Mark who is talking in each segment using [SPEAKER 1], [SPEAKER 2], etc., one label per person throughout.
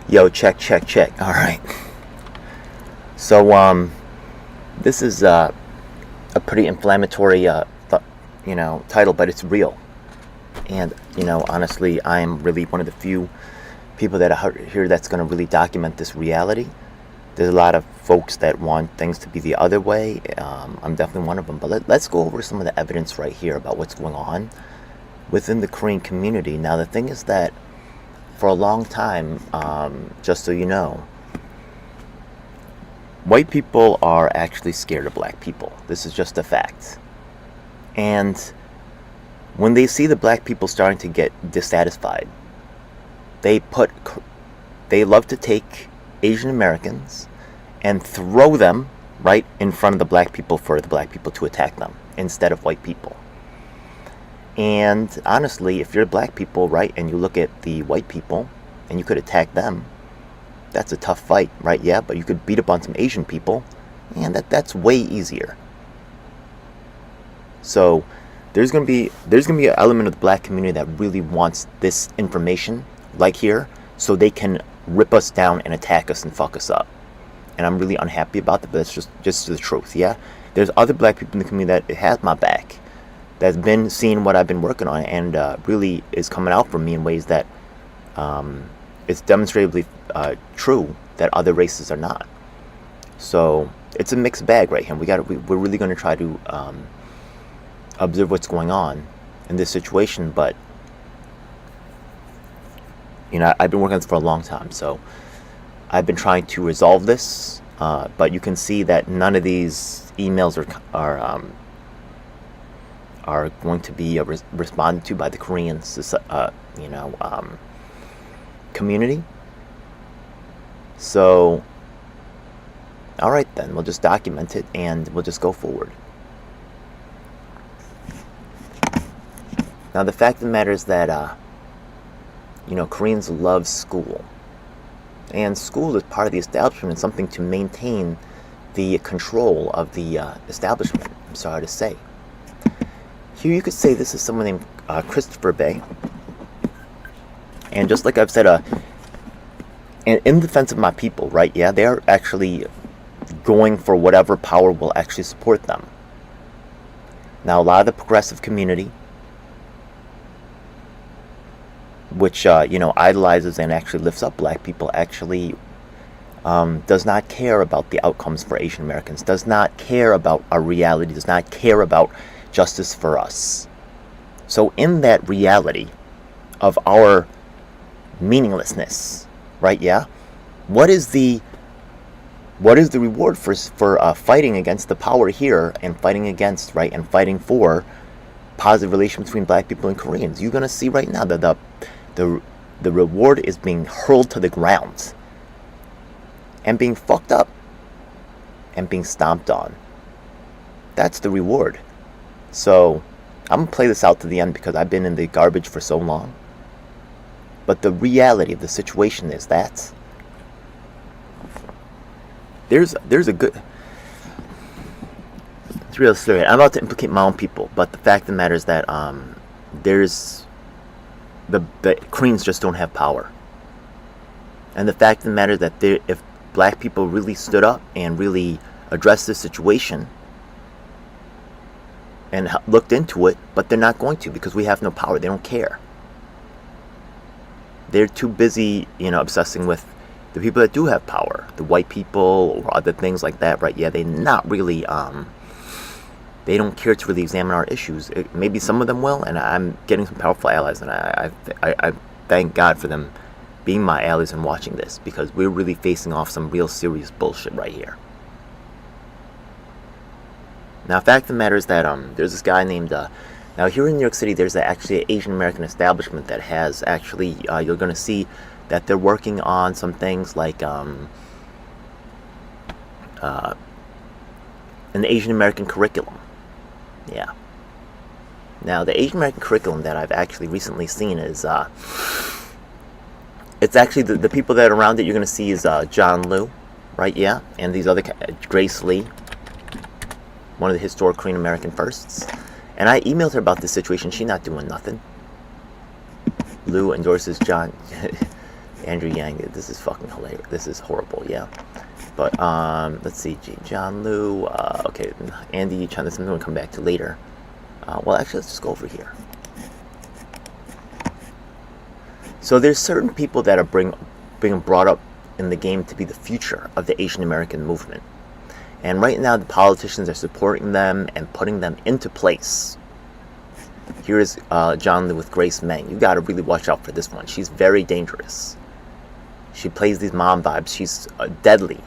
[SPEAKER 1] Yo, check, check, check. All right. So, this is a pretty inflammatory, title, but it's real. And honestly, I am really one of the few people that are here that's going to really document this reality. There's a lot of folks that want things to be the other way. I'm definitely one of them. But let's go over some of the evidence right here about what's going on within the Korean community. Now, the thing is that for a long time, just so you know, white people are actually scared of black people. This is just a fact. And when they see the black people starting to get dissatisfied, they love to take Asian Americans and throw them right in front of the black people for the black people to attack them instead of white people. And honestly, if you're black people, right, and you look at the white people and you could attack them, that's a tough fight, right? Yeah, but you could beat up on some Asian people, and that's way easier. So there's gonna be an element of the black community that really wants this information, like here, so they can rip us down and attack us and fuck us up. And I'm really unhappy about that, but that's just the truth. Yeah, there's other black people in the community that has my back, that's been seeing what I've been working on, and really is coming out for me in ways that it's demonstrably true that other races are not. So it's a mixed bag right here. We're really going to try to observe what's going on in this situation. But I've been working on this for a long time, so I've been trying to resolve this. But you can see that none of these emails are going to be responded to by the Korean community. So, all right then, we'll just document it and we'll just go forward. Now, the fact of the matter is that Koreans love school, and school is part of the establishment and something to maintain the control of the establishment. I'm sorry to say. Here you could say this is someone named Christopher Bay. And just like I've said, and in defense of my people, right? Yeah, they're actually going for whatever power will actually support them. Now, a lot of the progressive community, which idolizes and actually lifts up black people, actually does not care about the outcomes for Asian Americans, does not care about our reality, does not care about justice for us. So in that reality of our meaninglessness, right? Yeah, what is the reward for fighting against the power here and fighting against, right, and fighting for positive relations between black people and Koreans? You're gonna see right now that the reward is being hurled to the ground and being fucked up and being stomped on. That's the reward. So I'm gonna play this out to the end because I've been in the garbage for so long. But the reality of the situation is that there's a good. It's real serious. I'm about to implicate my own people, but the fact of the matter is that there's the Koreans just don't have power. And the fact of the matter is that if black people really stood up and really addressed this situation and looked into it, but they're not going to because we have no power. They don't care. They're too busy, obsessing with the people that do have power, the white people or other things like that, right? Yeah, they're not really, they don't care to really examine our issues. Maybe some of them will, and I'm getting some powerful allies, and I thank God for them being my allies and watching this, because we're really facing off some real serious bullshit right here. Now, the fact of the matter is that there's this guy named, now here in New York City, there's actually an Asian American establishment that has actually, you're going to see that they're working on some things like an Asian American curriculum. Yeah. Now, the Asian American curriculum that I've actually recently seen is, it's actually the people that are around it you're going to see is John Liu, right? Yeah. And these other, Grace Lee, one of the historic Korean American firsts. And I emailed her about this situation. She's not doing nothing. Liu endorses John Andrew Yang, this is fucking hilarious. This is horrible, yeah. But, let's see, John Liu, okay, Andy Chan, this is going to come back to later. Well, actually, let's just go over here. So there's certain people that are being brought up in the game to be the future of the Asian American movement. And right now, the politicians are supporting them and putting them into place. Here is John Liu with Grace Meng. You got to really watch out for this one. She's very dangerous. She plays these mom vibes. She's deadly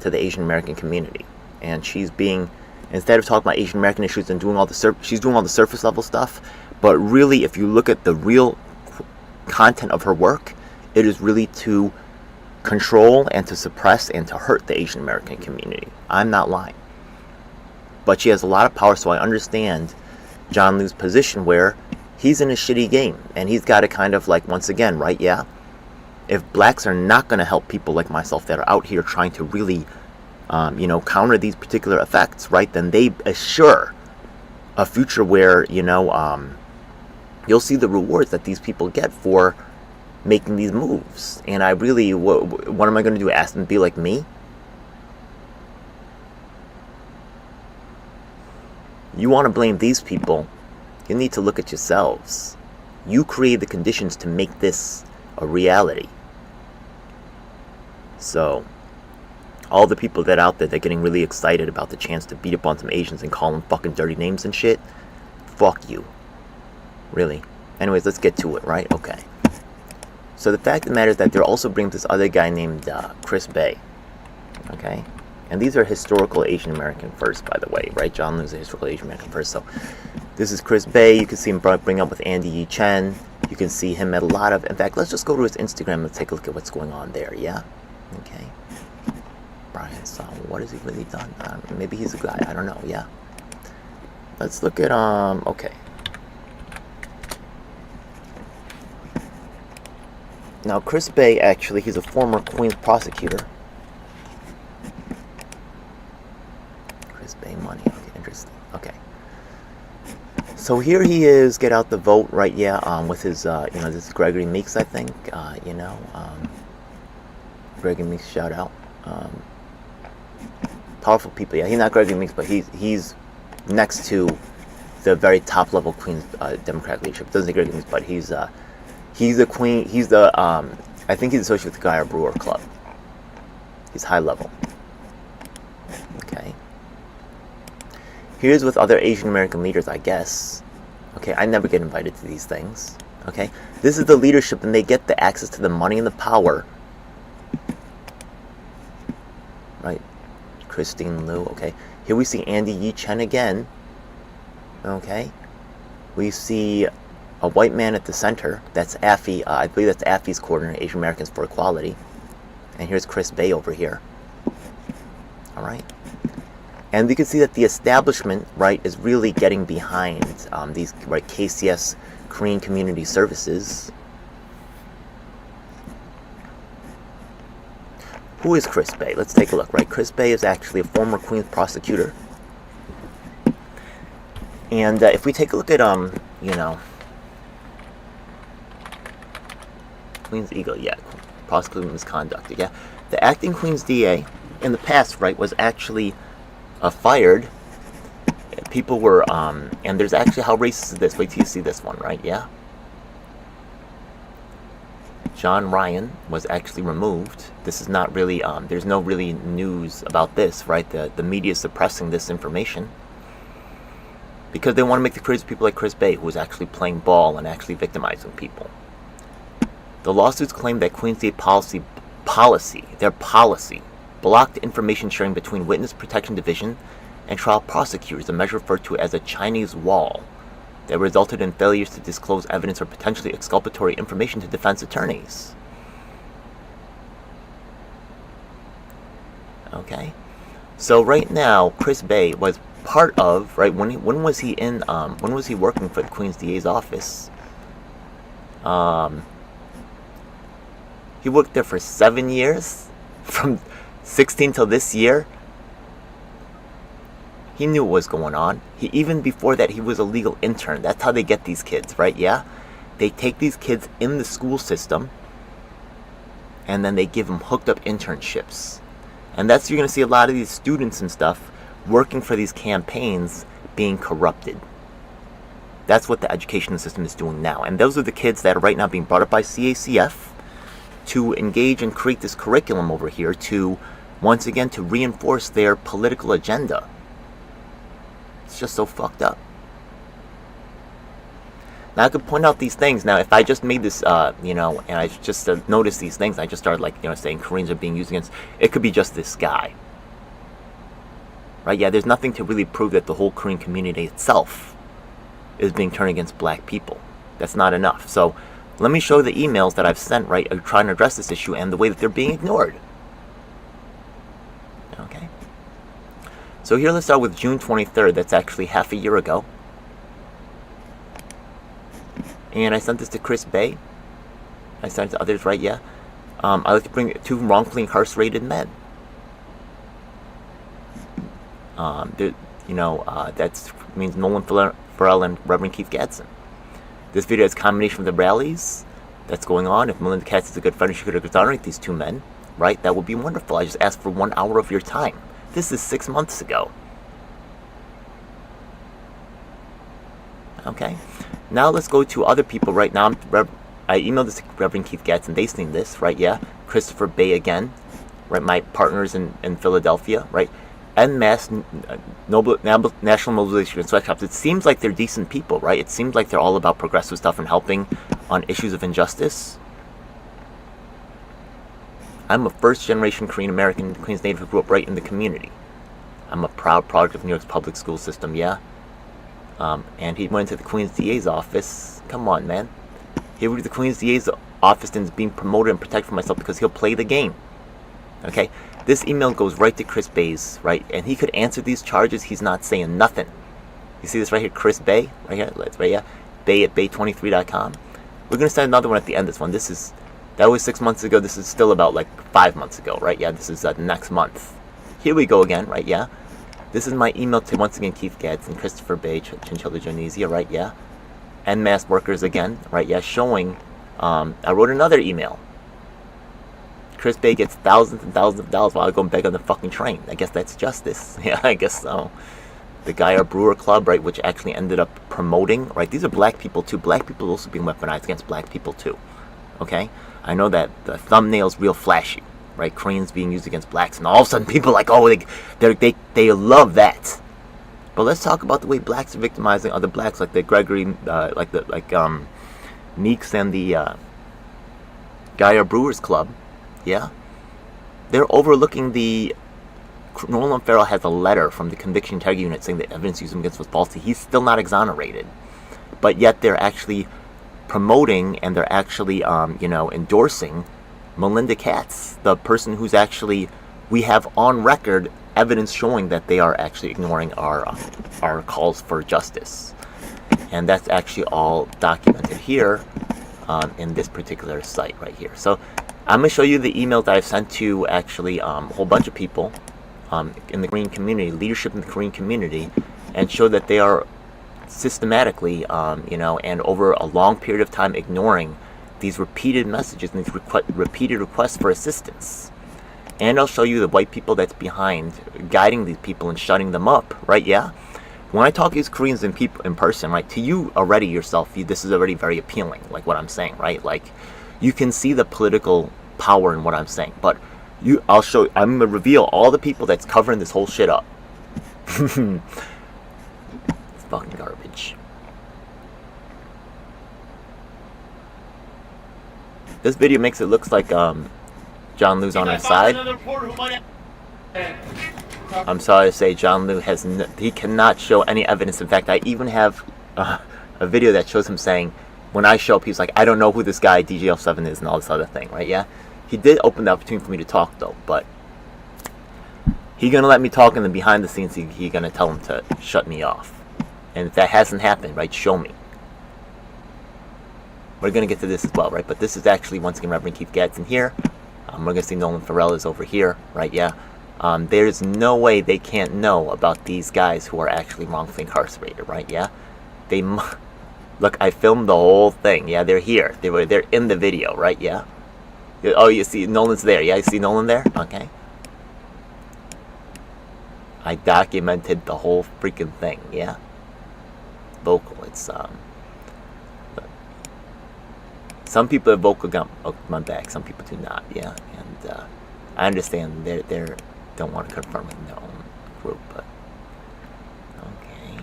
[SPEAKER 1] to the Asian American community. And she's being, instead of talking about Asian American issues and doing all the she's doing all the surface level stuff. But really, if you look at the real content of her work, it is really to control and to suppress and to hurt the Asian American community. I'm not lying. But she has a lot of power, so I understand John Liu's position where he's in a shitty game. And he's got to kind of like, once again, right, yeah? If blacks are not going to help people like myself that are out here trying to really, counter these particular effects, right, then they assure a future where, you'll see the rewards that these people get for making these moves. And I really, what am I going to do? Ask them to be like me? You want to blame these people, you need to look at yourselves. You create the conditions to make this a reality. So, all the people that out there that are getting really excited about the chance to beat up on some Asians and call them fucking dirty names and shit, fuck you. Really. Anyways, let's get to it, right? Okay. So the fact of the matter is that they're also bringing this other guy named Chris Bay. Okay? And these are historical Asian American first, by the way, right? John Liu's a historical Asian American first. So this is Chris Bay. You can see him bring up with Andy Yi Chen. You can see him at a lot of... In fact, let's just go to his Instagram and take a look at what's going on there, yeah? Okay. Brian Song, what has he really done? Maybe he's a guy. I don't know, yeah. Let's look at, okay. Now, Chris Bay, actually, he's a former Queens prosecutor. Chris Bay money, okay, interesting. Okay. So here he is, get out the vote, right, yeah, with his, this is Gregory Meeks, I think, Gregory Meeks, shout out. Powerful people, yeah, he's not Gregory Meeks, but he's next to the very top level Queens Democratic leadership. Doesn't say Gregory Meeks, but he's the queen. He's the I think he's associated with the Guy Brewer Club. He's high level. Okay. Here's with other Asian American leaders, I guess. Okay, I never get invited to these things. Okay, this is the leadership, and they get the access to the money and the power. Right, Christine Liu. Okay, here we see Andy Yi Chen again. Okay, we see a white man at the center. That's AFI. I believe that's AFI's coordinator, Asian Americans for Equality. And here's Chris Bay over here. All right. And we can see that the establishment, right, is really getting behind these, right, KCS, Korean Community Services. Who is Chris Bay? Let's take a look, right? Chris Bay is actually a former Queens prosecutor. And if we take a look at, Queens Eagle, yeah, prosecuting misconduct, yeah. The acting Queens DA in the past, right, was actually fired. People were, and there's actually, how racist is this? Wait till you see this one, right, yeah. John Ryan was actually removed. This is not really, there's no really news about this, right? The media is suppressing this information because they want to make the careers of people like Chris Bay, who is actually playing ball and actually victimizing people. The lawsuits claim that Queens State policy, their policy, blocked information sharing between Witness Protection Division and trial prosecutors, a measure referred to as a Chinese wall that resulted in failures to disclose evidence or potentially exculpatory information to defense attorneys. Okay, so right now, Chris Bay was part of, right, when was he working for the Queens DA's office? He worked there for 7 years, from 16 till this year. He knew what was going on. Even before that, he was a legal intern. That's how they get these kids, right? Yeah? They take these kids in the school system, and then they give them hooked up internships. And that's, you're going to see a lot of these students and stuff working for these campaigns being corrupted. That's what the education system is doing now. And those are the kids that are right now being brought up by CACF to engage and create this curriculum over here to, once again, to reinforce their political agenda. It's just so fucked up. Now I could point out these things. Now if I just made this, and I just noticed these things, I just started saying Koreans are being used against, it could be just this guy. Right, yeah, there's nothing to really prove that the whole Korean community itself is being turned against black people. That's not enough. So let me show the emails that I've sent, right, trying to address this issue and the way that they're being ignored. Okay. So here, let's start with June 23rd. That's actually half a year ago. And I sent this to Chris Bay. I sent it to others, right, yeah. I'd like to bring 2 wrongfully incarcerated men. That means Nolan Farrell and Reverend Keith Gadsden. This video is a combination of the rallies that's going on. If Melinda Katz is a good friend, she could exonerate these 2 men, right? That would be wonderful. I just asked for 1 hour of your time. This is 6 months ago. Okay. Now let's go to other people right now. I emailed this to Reverend Keith Gadsden. They seen this, right? Yeah. Christopher Bay again, right? My partners in Philadelphia, right? En masse national mobilization and sweatshops. It seems like they're decent people, right? It seems like they're all about progressive stuff and helping on issues of injustice. I'm a first-generation Korean American, Queens native who grew up right in the community. I'm a proud product of New York's public school system, yeah. And he went to the Queens DA's office. Come on, man. He went to the Queens DA's office and is being promoted and protected for myself because he'll play the game. Okay? This email goes right to Chris Bay's, right? And he could answer these charges. He's not saying nothing. You see this right here, Chris Bay? Right here? Let's right here. Bay at bay23.com. We're going to send another one at the end of this one. That was 6 months ago. This is still about 5 months ago, right? Yeah, this is next month. Here we go again, right? Yeah. This is my email to, once again, Keith Gadsden, Christopher Bay, Chinchilla Jonesia, right? Yeah. En masse workers again, right? Yeah, showing. I wrote another email. Chris Bay gets thousands and thousands of dollars while I go and beg on the fucking train. I guess that's justice. Yeah, I guess so. The Geyer Brewer Club, right, which actually ended up promoting, right? These are black people too. Black people are also being weaponized against black people too. Okay? I know that the thumbnail's real flashy, right? Koreans being used against blacks, and all of a sudden people are like, oh, they love that. But let's talk about the way blacks are victimizing other blacks, like the Gregory, Meeks and the Geyer Brewers Club. Yeah, they're overlooking the. Nolan Farrell has a letter from the Conviction Integrity Unit saying that evidence used against was false. He's still not exonerated, but yet they're actually promoting and they're actually, endorsing Melinda Katz, the person who's actually, we have on record evidence showing that they are actually ignoring our calls for justice, and that's actually all documented here in this particular site right here. So I'm going to show you the email that I've sent to actually a whole bunch of people in the Korean community, leadership in the Korean community, and show that they are systematically, and over a long period of time ignoring these repeated messages and these repeated requests for assistance. And I'll show you the white people that's behind guiding these people and shutting them up, right? Yeah? When I talk to these Koreans in person, right, to you already yourself, this is already very appealing, like what I'm saying, right? Like, you can see the political power in what I'm saying, but I'm gonna reveal all the people that's covering this whole shit up. It's fucking garbage. This video makes it look like John Liu's on his side. I'm sorry to say, John Liu he cannot show any evidence. In fact, I even have a video that shows him saying, when I show up, he's like, I don't know who this guy DJL7 is and all this other thing, right? Yeah. He did open the opportunity for me to talk, though, but he's going to let me talk, and then behind the scenes, he's going to tell him to shut me off. And if that hasn't happened, right, show me. We're going to get to this as well, right? But this is actually, once again, Reverend Keith Gadsden here. We're going to see Nolan Farrell is over here, right? Yeah. There's no way they can't know about these guys who are actually wrongfully incarcerated, right? Yeah. Look, I filmed the whole thing. Yeah, they're here. They're in the video, right? Yeah. Oh, you see Nolan's there. Yeah, you see Nolan there? Okay. I documented the whole freaking thing, yeah? Vocal, it's, some people have vocal got my back, some people do not, yeah? And, I understand they don't want to confirm it in their own group, but, okay.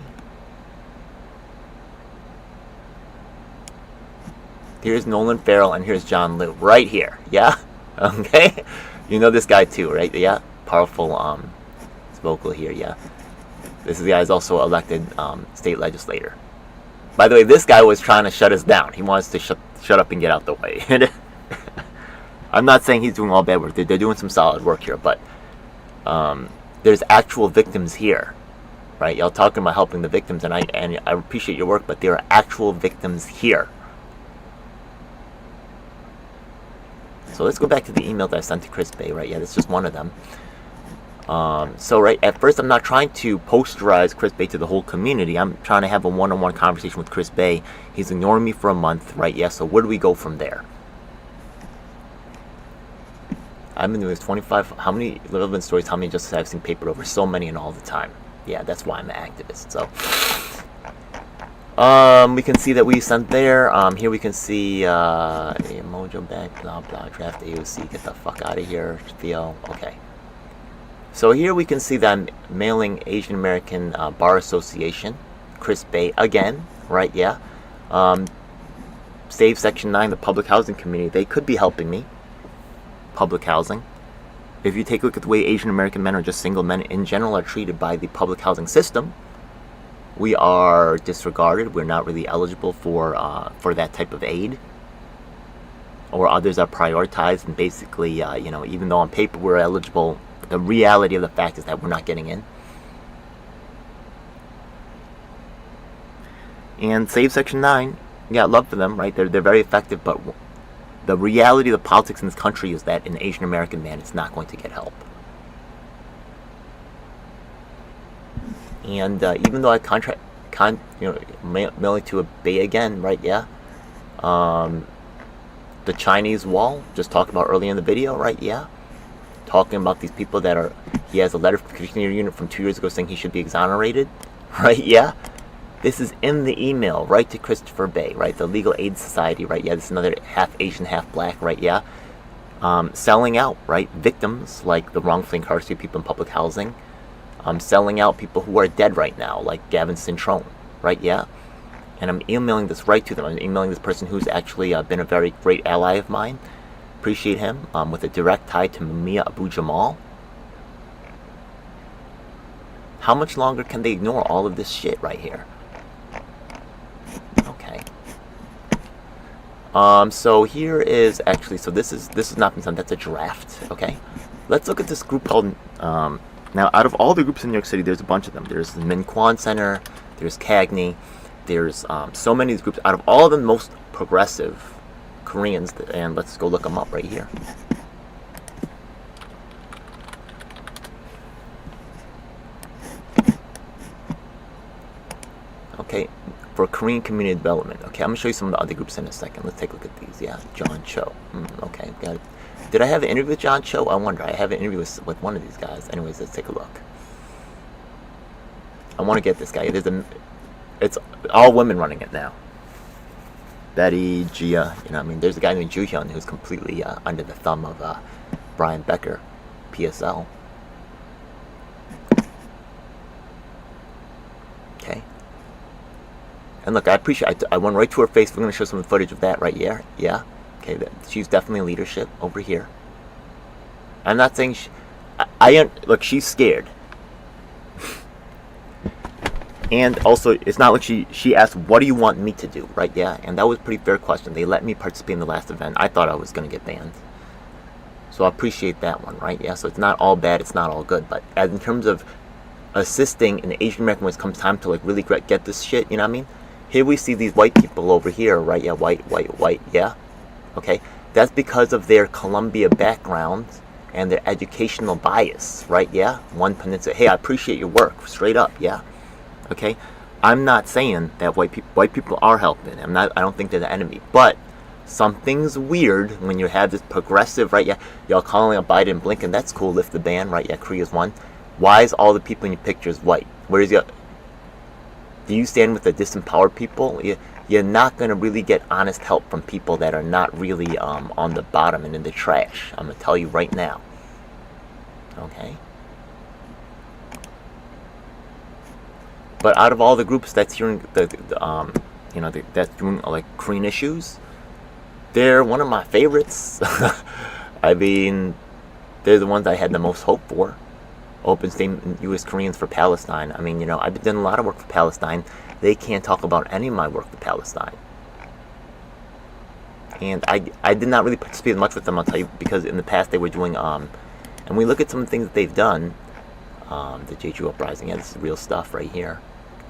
[SPEAKER 1] Here's Nolan Farrell, and here's John Liu, right here, yeah? Okay? You know this guy too, right? Yeah? Powerful, vocal here, yeah. This guy is also elected state legislator. By the way, this guy was trying to shut us down. He wants to shut up and get out the way. I'm not saying he's doing all bad work. They're doing some solid work here, but there's actual victims here, right? Y'all talking about helping the victims, and I appreciate your work, but there are actual victims here. So let's go back to the email that I sent to Chris Bay, right? Yeah, that's just one of them. So right at first, I'm not trying to posterize Chris Bay to the whole community. I'm trying to have a one-on-one conversation with Chris Bay. He's ignoring me for a month, right? Yeah, so where do we go from there? I've been doing this 25, how many relevant stories, how many justices I've seen papered over? So many and all the time. Yeah, that's why I'm an activist. So, we can see that we sent there. Here we can see, Mojo back, blah, blah, draft AOC, get the fuck out of here, Theo, okay. So here we can see that I'm mailing Asian American Bar Association, Chris Bay, again, right, yeah. Save Section 9, the public housing community, they could be helping me. Public housing. If you take a look at the way Asian American men or just single men in general are treated by the public housing system, we are disregarded. We're not really eligible for that type of aid. Or others are prioritized, and basically, you know, even though on paper we're eligible, the reality of the fact is that we're not getting in. And Save Section 9, yeah, love for them, right? They're very effective, but the reality of the politics in this country is that an Asian American man is not going to get help. And even though I mailing to a Bay again, right? Yeah. The Chinese wall, just talked about earlier in the video, right? Yeah. Talking about these people that are, he has a letter from the Commissioner Unit from 2 years ago saying he should be exonerated, right? Yeah. This is in the email, right, to Christopher Bay, right? The Legal Aid Society, right? Yeah, this is another half Asian, half black, right? Yeah. Selling out, right? Victims, like the wrongfully incarcerated people in public housing. Selling out people who are dead right now, like Gavin Cintrone, right? Yeah. And I'm emailing this right to them. I'm emailing this person who's actually been a very great ally of mine. Appreciate him, with a direct tie to Mumia Abu Jamal. How much longer can they ignore all of this shit right here? Okay. So here is actually, so this is not been done, that's a draft, okay? Let's look at this group called, now out of all the groups in New York City, there's a bunch of them. There's the Min Kwan Center, there's Cagney, there's so many of these groups. Out of all of the most progressive Koreans, and let's go look them up right here. Okay, for Korean community development. Okay, I'm gonna show you some of the other groups in a second. Let's take a look at these. Yeah, John Cho. Okay, got it. Did I have an interview with John Cho? I wonder. I have an interview with one of these guys. Anyways, let's take a look. I want to get this guy. It's all women running it now. Betty, Gia, you know what I mean? There's a guy named Joo Hyun who's completely under the thumb of Brian Becker, PSL. Okay. And look, I appreciate, I went right to her face. We're going to show some footage of that right here. Yeah. Okay, she's definitely leadership over here. I'm not saying look, she's scared. And also, it's not like she asked, what do you want me to do, right? Yeah, and that was a pretty fair question. They let me participate in the last event. I thought I was going to get banned. So I appreciate that one, right? Yeah, so it's not all bad, it's not all good. But as in terms of assisting an Asian American when it comes time to like really get this shit, you know what I mean? Here we see these white people over here, right? Yeah, white, yeah? Okay, that's because of their Columbia background and their educational bias, right? Yeah, one peninsula. Hey, I appreciate your work, straight up, yeah? Okay, I'm not saying that white people are helping. I don't think they're the enemy, but something's weird when you have this progressive, right? Yeah, y'all calling out Biden and Blinken. That's cool. Lift the ban, right? Yeah, Korea's one. Why is all the people in your pictures white? Where is your? Do you stand with the disempowered people? You're not gonna really get honest help from people that are not really on the bottom and in the trash. I'm gonna tell you right now. Okay. But out of all the groups that's hearing that's doing like Korean issues, they're one of my favorites. I mean, they're the ones I had the most hope for. Open statement, U.S. Koreans for Palestine. I mean, I've been doing a lot of work for Palestine. They can't talk about any of my work for Palestine. And I did not really participate much with them, I'll tell you, because in the past they were doing, and we look at some of the things that they've done, the Jeju Uprising, yeah, this is real stuff right here.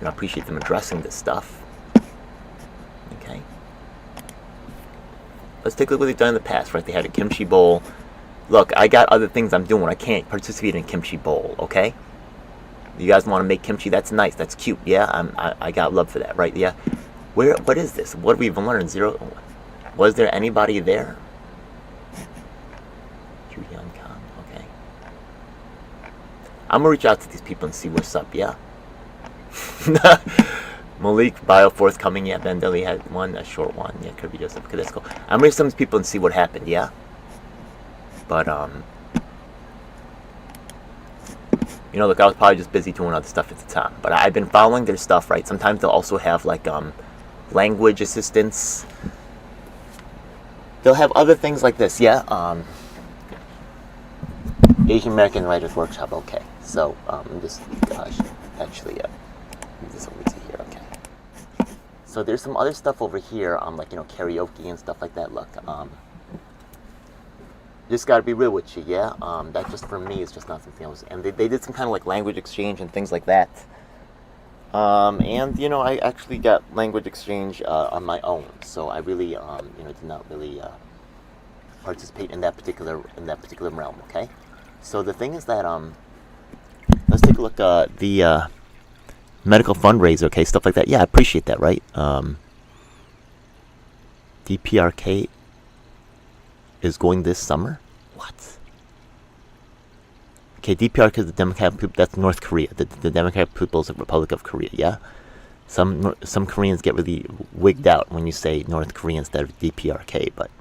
[SPEAKER 1] I appreciate them addressing this stuff. Okay. Let's take a look at what they've done in the past, right? They had a kimchi bowl. Look, I got other things I'm doing. I can't participate in kimchi bowl, okay? You guys want to make kimchi? That's nice. That's cute. Yeah, I got love for that, right? Yeah. What is this? What have we even learned? Zero. Was there anybody there? Juhyun Khan. Okay. I'm gonna reach out to these people and see what's up. Yeah. Malik Bio forthcoming. Yeah. Bandeli had one, a short one. Yeah. Kirby Joseph. Okay, that's cool. I'm gonna reach some of these people and see what happened. Yeah. But look, I was probably just busy doing other stuff at the time. But I've been following their stuff, right? Sometimes they'll also have like language assistance. They'll have other things like this, yeah. Asian American Writers Workshop. Okay, so just actually move this over to here. Okay. So there's some other stuff over here, like karaoke and stuff like that. Look, just gotta be real with you, yeah. That just for me is just not something else. And they did some kind of like language exchange and things like that. And I actually got language exchange on my own, so I really did not really participate in that particular realm. Okay, so the thing is that let's take a look at the medical fundraiser. Okay, stuff like that. Yeah, I appreciate that, right? DPRK is going this summer. What? Okay, DPRK is the Democratic People. That's North Korea, the Democratic People's Republic of Korea. Yeah, some Koreans get really wigged out when you say North Korea instead of DPRK, but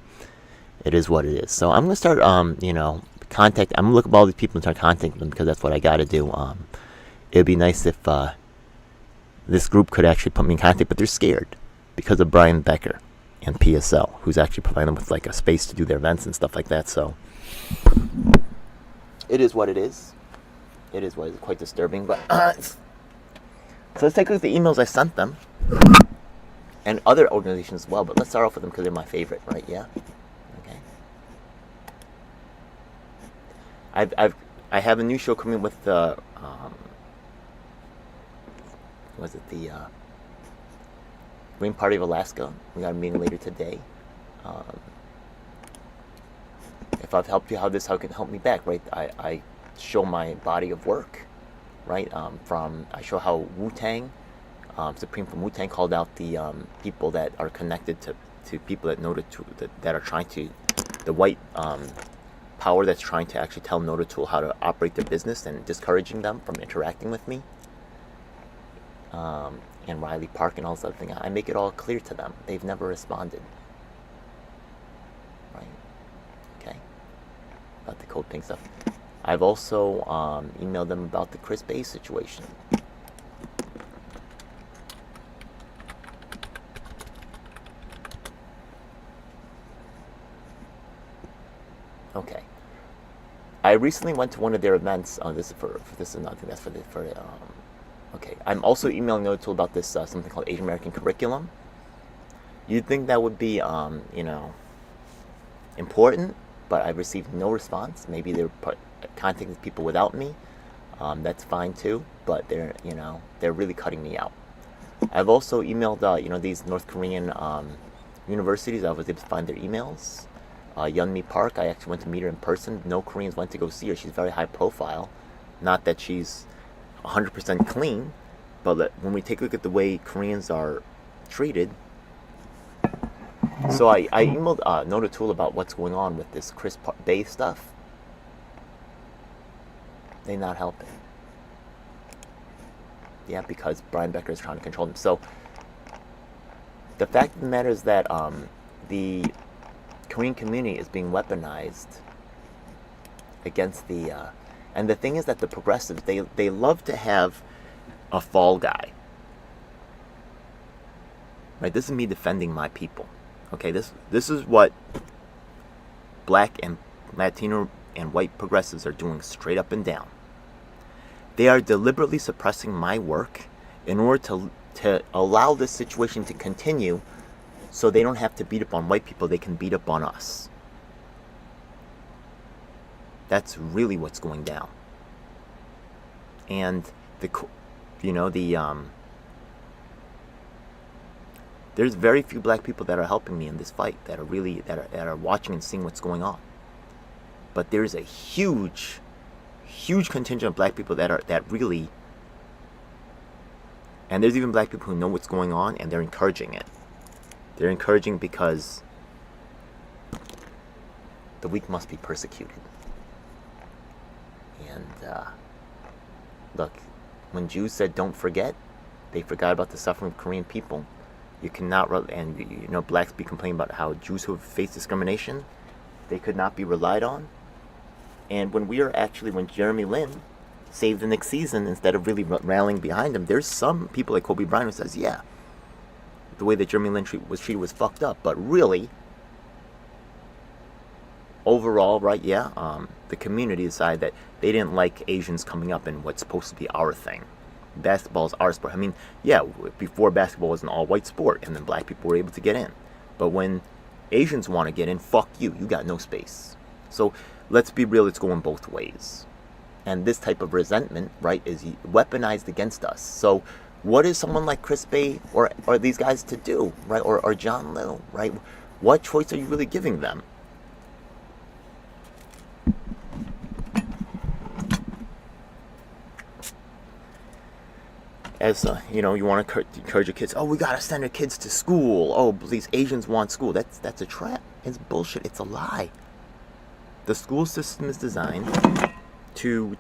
[SPEAKER 1] it is what it is. So I'm gonna start, I'm gonna look up all these people and start contacting them because that's what I got to do. It'd be nice if this group could actually put me in contact, but they're scared because of Brian Becker and PSL, who's actually providing them with like a space to do their events and stuff like that. So it is what it is. It is what is quite disturbing. But so let's take a look at the emails I sent them and other organizations as well. But let's start off with them because they're my favorite, right? Yeah. Okay. I have a new show coming with the the Green Party of Alaska. We got a meeting later today. If I've helped you, how can help me back, right? I show my body of work, right? I show how Wu-Tang, Supreme from Wu-Tang called out the people that are connected to people that that are trying to, the white power that's trying to actually tell Nototool how to operate their business and discouraging them from interacting with me. And Riley Park and all this other thing. I make it all clear to them. They've never responded. Right? Okay. About the Code Pink stuff. I've also emailed them about the Chris Bay situation. Okay. I recently went to one of their events. This is another thing. That's for okay. I'm also emailing Nototool about this something called Asian American Curriculum. You'd think that would be important, but I've received no response. Maybe they're contacting people without me. That's fine too, but they're really cutting me out. I've also emailed these North Korean universities. I was able to find their emails. Yeonmi Park, I actually went to meet her in person. No Koreans went to go see her. She's very high profile. Not that she's 100% clean, but when we take a look at the way Koreans are treated, So I emailed Nota Tool about what's going on with this Chris Bay stuff. They're not helping. Yeah, because Brian Becker is trying to control them. So the fact of the matter is that the Korean community is being weaponized against the and the thing is that the progressives, they love to have a fall guy, right? This is me defending my people. Okay, this is what black and Latino and white progressives are doing straight up and down. They are deliberately suppressing my work in order to allow this situation to continue, so they don't have to beat up on white people, they can beat up on us. That's really what's going down. And there's very few black people that are helping me in this fight, that are watching and seeing what's going on. But there's a huge contingent of black people that really, and there's even black people who know what's going on and they're encouraging it. They're encouraging because the weak must be persecuted. And look, when Jews said don't forget, they forgot about the suffering of Korean people. You cannot, and blacks be complaining about how Jews who have faced discrimination, they could not be relied on. And when Jeremy Lin saved the next season, instead of really rallying behind him, there's some people like Kobe Bryant who says, yeah, the way that Jeremy Lin was treated was fucked up. But really, overall, right, yeah, the community decided that they didn't like Asians coming up in what's supposed to be our thing. Basketball is our sport. I mean, yeah, before basketball was an all-white sport, and then black people were able to get in. But when Asians want to get in, fuck you. You got no space. So let's be real, it's going both ways. And this type of resentment, right, is weaponized against us. So what is someone like Chris Bay or these guys to do, right, or John Liu, right? What choice are you really giving them? As you want to encourage your kids. Oh, we gotta send our kids to school. Oh, these Asians want school. That's a trap. It's bullshit. It's a lie. The school system is designed to.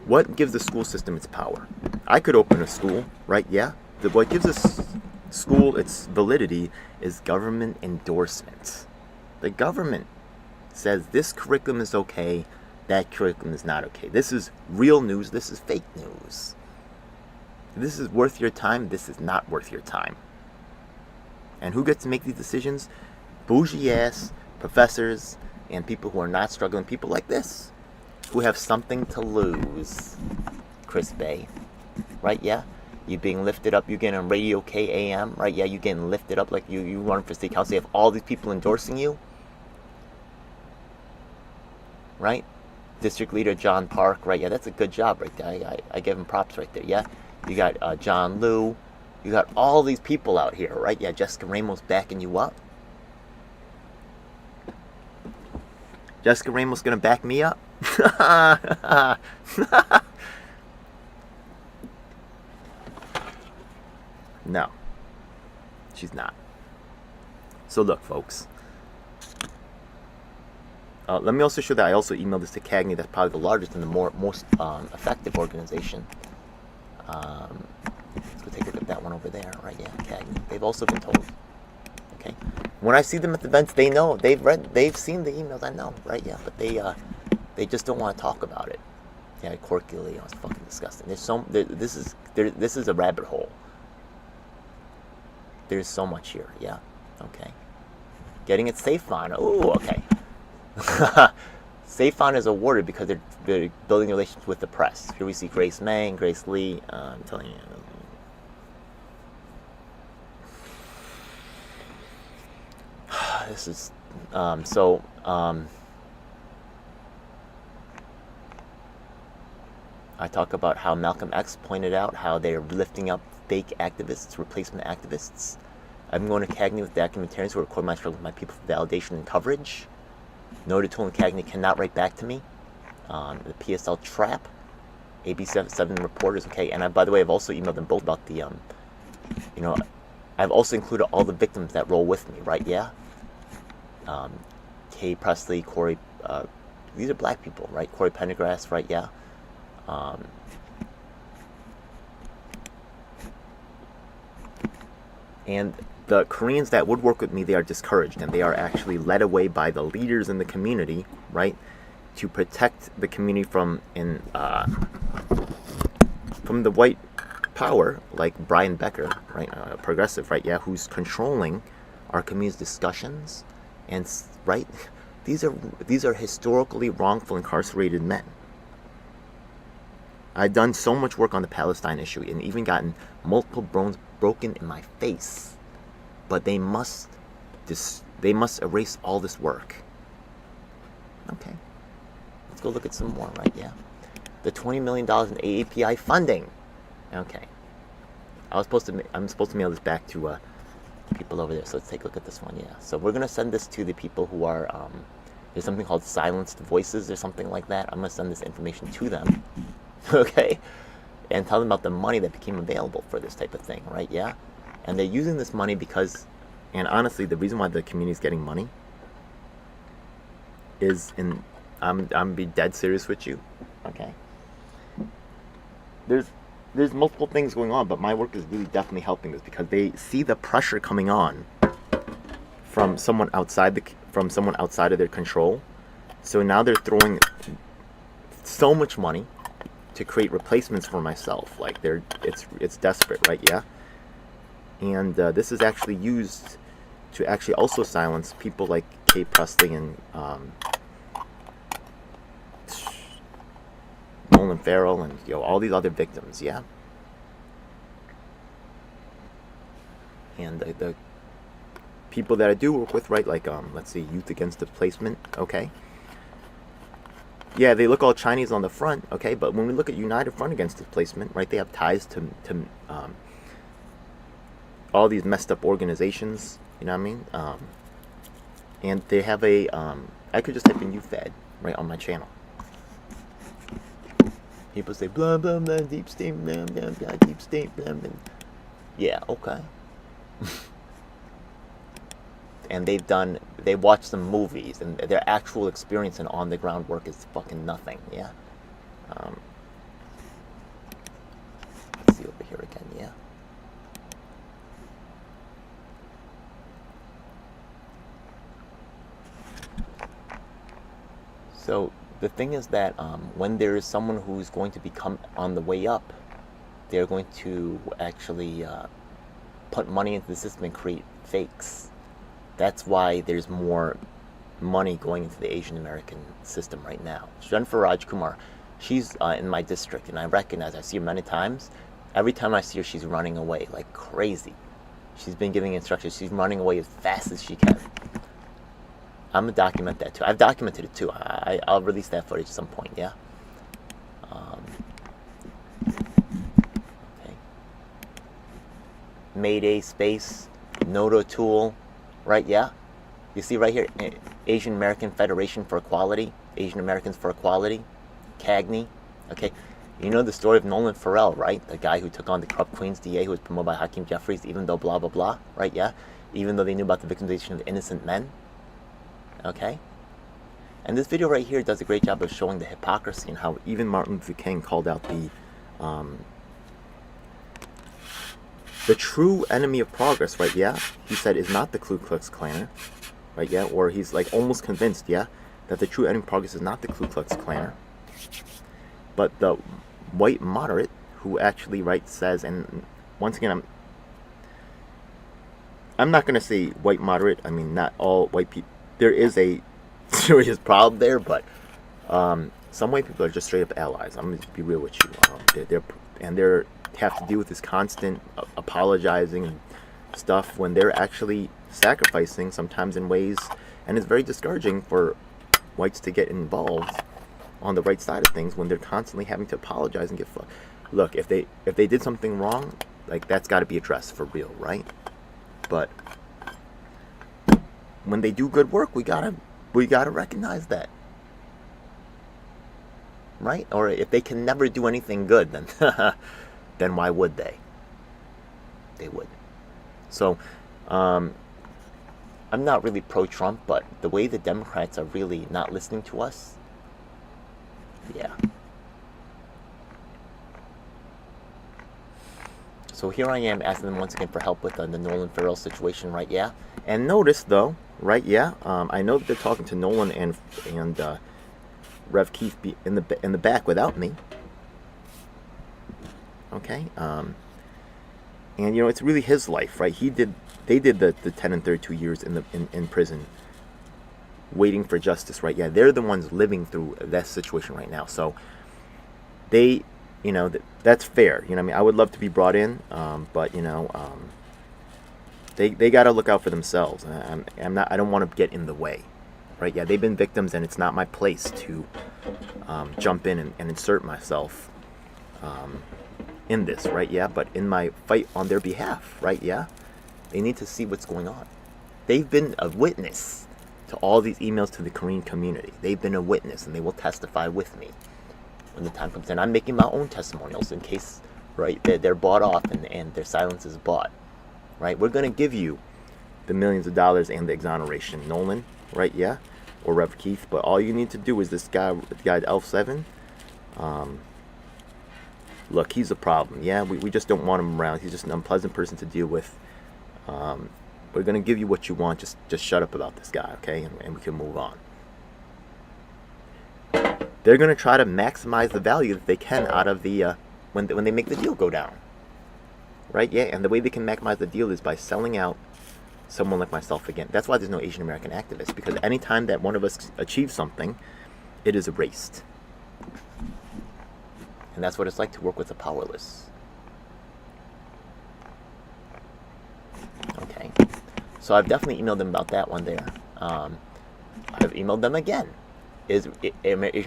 [SPEAKER 1] What gives the school system its power? I could open a school, right? Yeah. What gives a school its validity is government endorsement. The government says this curriculum is okay, that curriculum is not okay. This is real news. This is fake news. This is worth your time. This is not worth your time. And who gets to make these decisions? Bougie ass professors and people who are not struggling. People like this, who have something to lose. Chris Bay, right? Yeah, you being lifted up. You getting on Radio KAM, right? Yeah, you getting lifted up like you run for state council. You have all these people endorsing you, right? District Leader John Park, right? Yeah, that's a good job right there. I give him props right there. Yeah. You got John Liu. You got all these people out here, right? Yeah, Jessica Ramos backing you up. Jessica Ramos gonna back me up? No, she's not. So look, folks. Let me also show that I also emailed this to CAGNY. That's probably the largest and the most effective organization. Let's go take a look at that one over there, right? Yeah, CAGNY. They've also been told. Okay. When I see them at the events, they know. They've seen the emails. I know, right? Yeah, but they just don't want to talk about it. Yeah, quirkily, it's fucking disgusting. This is a rabbit hole. There's so much here. Yeah. Okay. Getting it safe on. Oh, okay. Safe-On is awarded because they're building relations with the press. Here we see Grace May and Grace Lee. I'm telling you. This is... I talk about how Malcolm X pointed out how they're lifting up fake activists, replacement activists. I'm going to CAGNY with documentarians who record my struggle with my people for validation and coverage. Nota Tool and CAGNY cannot write back to me. The PSL trap. AB7 reporters, okay. And by the way, I've also emailed them both about the, I've also included all the victims that roll with me, right? Yeah. Kay Presley, Corey, these are black people, right? Corey Pendergrass, right? Yeah. And the Koreans that would work with me, they are discouraged, and they are actually led away by the leaders in the community, right, to protect the community from the white power, like Brian Becker, right, progressive, right, yeah, who's controlling our community's discussions, and right, these are historically wrongful incarcerated men. I've done so much work on the Palestine issue and even gotten multiple bones broken in my face, but they must erase all this work. Okay, let's go look at some more, right? Yeah, the $20 million in AAPI funding. Okay, I'm supposed to mail this back to people over there. So let's take a look at this one. Yeah, so we're gonna send this to the people who are there's something called silenced voices or something like that. I'm gonna send this information to them. Okay, and tell them about the money that became available for this type of thing, right? Yeah, and they're using this money because, and honestly, the reason why the community is getting money is, I'm gonna be dead serious with you, okay? There's multiple things going on, but my work is really definitely helping this because they see the pressure coming on from someone outside of their control. So now they're throwing so much money to create replacements for myself. Like it's desperate, right? Yeah. And this is actually used to actually also silence people like Kate Presley and Nolan Farrell and all these other victims. Yeah. And the people that I do work with, right? Like let's see, Youth Against Displacement. Okay. Yeah, they look all Chinese on the front, okay, but when we look at United Front Against Displacement, right, they have ties to all these messed up organizations, you know what I mean? And they have a, I could just type in UFAD, right, on my channel. People say, blah, blah, blah, deep state, blah, blah, blah, deep state, blah, blah. Yeah, okay. And they watch some movies, and their actual experience and on-the-ground work is fucking nothing, yeah? Let's see over here again, yeah? So, the thing is that when there is someone who's going to become on the way up, they're going to actually put money into the system and create fakes. That's why there's more money going into the Asian American system right now. Jennifer Rajkumar, she's in my district, and I see her many times. Every time I see her, she's running away like crazy. She's been giving instructions. She's running away as fast as she can. I'm gonna document that too. I've documented it too. I'll release that footage at some point. Yeah. Okay. Mayday Space, Noto Tool. Right, yeah? You see right here, Asian American Federation for Equality, Asian Americans for Equality, CAGNY, okay? You know the story of Nolan Farrell, right? The guy who took on the corrupt Queens DA who was promoted by Hakeem Jeffries, even though blah, blah, blah, right, yeah? Even though they knew about the victimization of innocent men, okay? And this video right here does a great job of showing the hypocrisy and how even Martin Luther King called out the true enemy of progress, right, yeah? He said is not the Ku Klux Klaner, right, yeah? Or he's like almost convinced, yeah, that the true enemy of progress is not the Ku Klux Klaner, but the white moderate who actually, right, says, and once again, I'm not going to say white moderate. I mean, not all white people. There is a serious problem there, but some white people are just straight up allies. I'm going to be real with you. They're have to deal with this constant apologizing and stuff when they're actually sacrificing sometimes in ways, and it's very discouraging for whites to get involved on the right side of things when they're constantly having to apologize and get fucked. Look, if they did something wrong, like that's got to be addressed for real, right? But when they do good work, we gotta recognize that, right? Or if they can never do anything good, then then why would they? They would. So, I'm not really pro-Trump, but the way the Democrats are really not listening to us, yeah. So here I am asking them once again for help with the Nolan Farrell situation, right? Yeah. And notice though, right? Yeah. I know that they're talking to Nolan and Rev Keith in the back without me. Okay. And you know, it's really his life, right? They did the 10 and 32 years in prison, waiting for justice, right? Yeah. They're the ones living through that situation right now. So they, you know, that's fair. You know what I mean? I would love to be brought in, but you know, they got to look out for themselves. I don't want to get in the way, right? Yeah, they've been victims, and it's not my place to jump in and insert myself in this, right? Yeah, but in my fight on their behalf, right? Yeah, they need to see what's going on. They've been a witness to all these emails to the Korean community. They've been a witness, and they will testify with me when the time comes in. I'm making my own testimonials in case, right, they're bought off and their silence is bought, right? We're going to give you the millions of dollars and the exoneration, Nolan, right? Yeah, or Rev Keith. But all you need to do is this guy, Elf 7. Look, he's a problem. Yeah, we just don't want him around. He's just an unpleasant person to deal with. We're going to give you what you want. Just shut up about this guy, okay? And we can move on. They're going to try to maximize the value that they can out of the when they make the deal go down, right? Yeah, and the way they can maximize the deal is by selling out someone like myself again. That's why there's no Asian American activists, because anytime that one of us achieves something, it is erased. And that's what it's like to work with the powerless. Okay, so I've definitely emailed them about that one there. I've emailed them again. Asian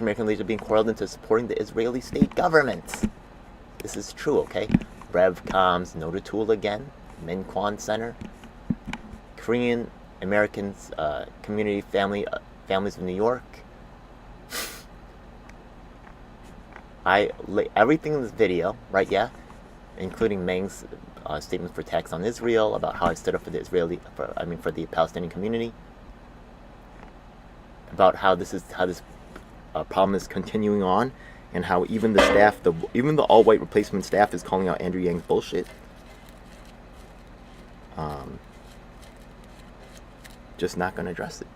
[SPEAKER 1] American leaders are being coiled into supporting the Israeli state government. This is true, okay? RevCom's Noda Tool again, Min Kwan Center, Korean Americans Community Families of New York. Everything in this video, right? Yeah, including Meng's statements for attacks on Israel, about how I stood up for for the Palestinian community, about how this problem is continuing on, and how even the staff, even the all-white replacement staff, is calling out Andrew Yang's bullshit. Just not going to address it.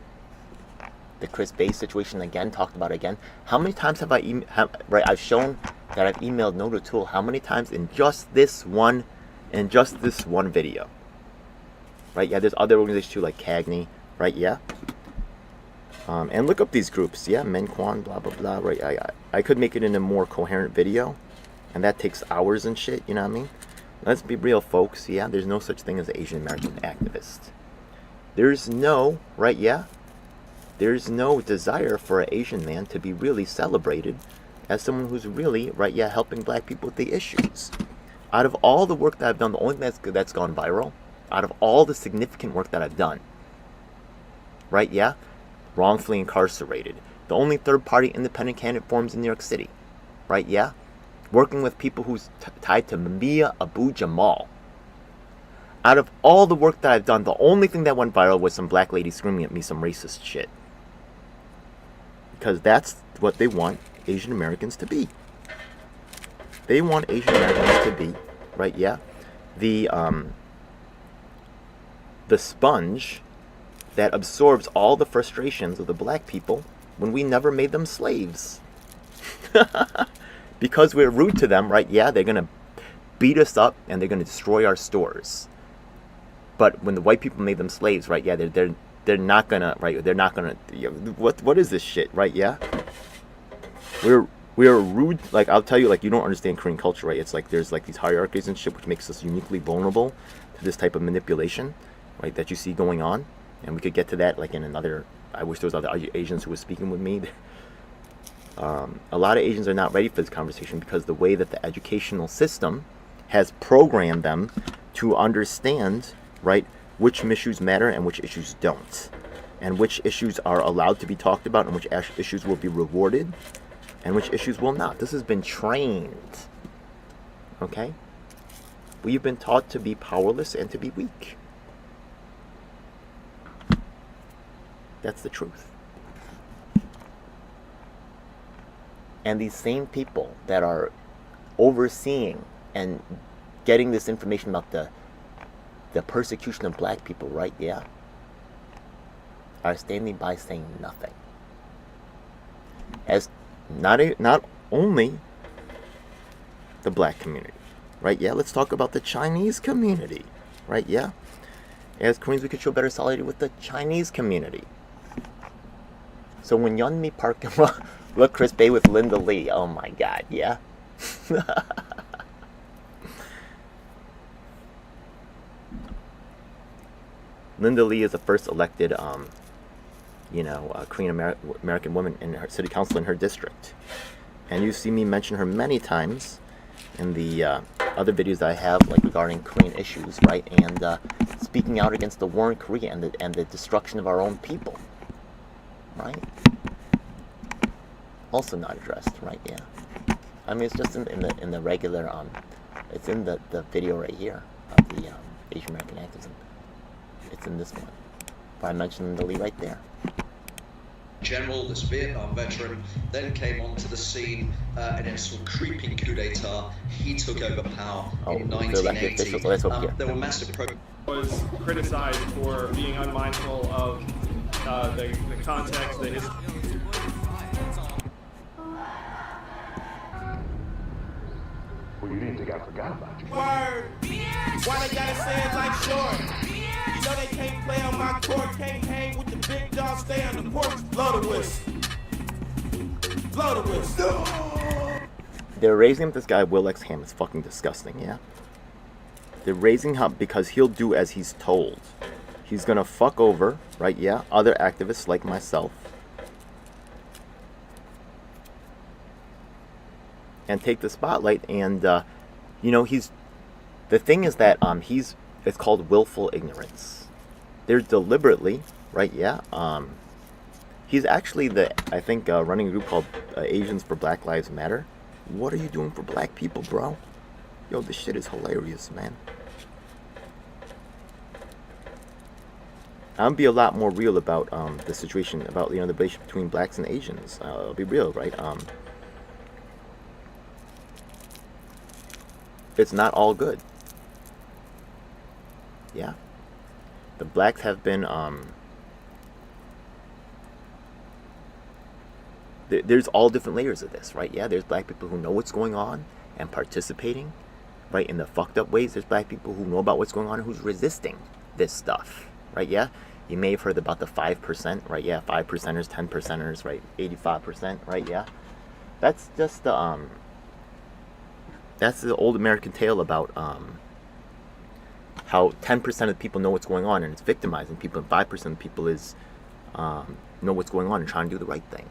[SPEAKER 1] The Chris Bay situation again, talked about again. How many times have I've shown that I've emailed Noda Tool? How many times in just this one video? Right? Yeah, there's other organizations too, like Cagney. Right? Yeah. And look up these groups. Yeah, Men Kwan, blah blah blah. Right? I could make it in a more coherent video, and that takes hours and shit. You know what I mean? Let's be real, folks. Yeah, there's no such thing as an Asian American activist. There's no, right? Yeah. There's no desire for an Asian man to be really celebrated as someone who's really, right, yeah, helping black people with the issues. Out of all the work that I've done, the only thing that's gone viral, out of all the significant work that I've done, right, yeah, wrongfully incarcerated, the only third-party independent candidate forums in New York City, right, yeah, working with people who's tied to Mumia Abu Jamal. Out of all the work that I've done, the only thing that went viral was some black lady screaming at me some racist shit. Because that's what they want Asian Americans to be. They want Asian Americans to be, right, yeah, the sponge that absorbs all the frustrations of the black people when we never made them slaves. Because we're rude to them, right, yeah, they're going to beat us up and they're going to destroy our stores. But when the white people made them slaves, right, yeah, they're not gonna, right, they're not gonna, what is this shit, right, yeah? We are rude, like, I'll tell you, like, you don't understand Korean culture, right? It's like, there's, like, these hierarchies and shit, which makes us uniquely vulnerable to this type of manipulation, right, that you see going on. And we could get to that, like, in another, I wish there was other Asians who were speaking with me. A lot of Asians are not ready for this conversation because the way that the educational system has programmed them to understand, right, which issues matter and which issues don't, and which issues are allowed to be talked about and which issues will be rewarded and which issues will not. This has been trained, okay? We've been taught to be powerless and to be weak. That's the truth. And these same people that are overseeing and getting this information about the persecution of black people, right? Yeah, are standing by saying nothing. As not only the black community, right? Yeah, let's talk about the Chinese community, right? Yeah, as Koreans, we could show better solidarity with the Chinese community. So when Yeonmi Park look Chris Bay with Linda Lee, oh my God, yeah. Linda Lee is the first elected, Korean American woman in her city council in her district, and you see me mention her many times in the other videos that I have, like regarding Korean issues, right? And speaking out against the war in Korea and the destruction of our own people, right? Also not addressed, right? Yeah. I mean, it's just in the regular it's in the video right here of the Asian American activism. It's in this one. But I mentioned the lead right there.
[SPEAKER 2] General, this Vietnam veteran, then came onto the scene in a sort of creeping coup d'etat. He took over power in 1980. There were massive
[SPEAKER 3] was criticized for being unmindful of the context, the history.
[SPEAKER 4] Well, you didn't think I forgot about you.
[SPEAKER 5] Word. Why they gotta say it like short? You know they can't play on my court, can't hang with the big dogs, stay on the porch. Blow the whistle. Blow the whistle.
[SPEAKER 1] They're raising up this guy, Will X. Ham. It's fucking disgusting, yeah? They're raising him up because he'll do as he's told. He's gonna fuck over, right, yeah, other activists like myself. And take the spotlight, and, he's... The thing is that, it's called willful ignorance. They're deliberately, right, yeah, he's actually running a group called Asians for Black Lives Matter. What are you doing for black people, bro? Yo, this shit is hilarious, man. I'll be a lot more real about the situation, about, the relationship between blacks and Asians. I'll be real, right? It's not all good. Yeah. The blacks have been, there's all different layers of this, right? Yeah, there's black people who know what's going on and participating, right, in the fucked up ways. There's black people who know about what's going on and who's resisting this stuff, right? Yeah, you may have heard about the 5%, right? Yeah, 5%ers, 10%ers, right? 85%, right? Yeah, that's just the that's the old American tale about how 10% of people know what's going on and it's victimizing people, and 5% of people is know what's going on and trying to do the right thing.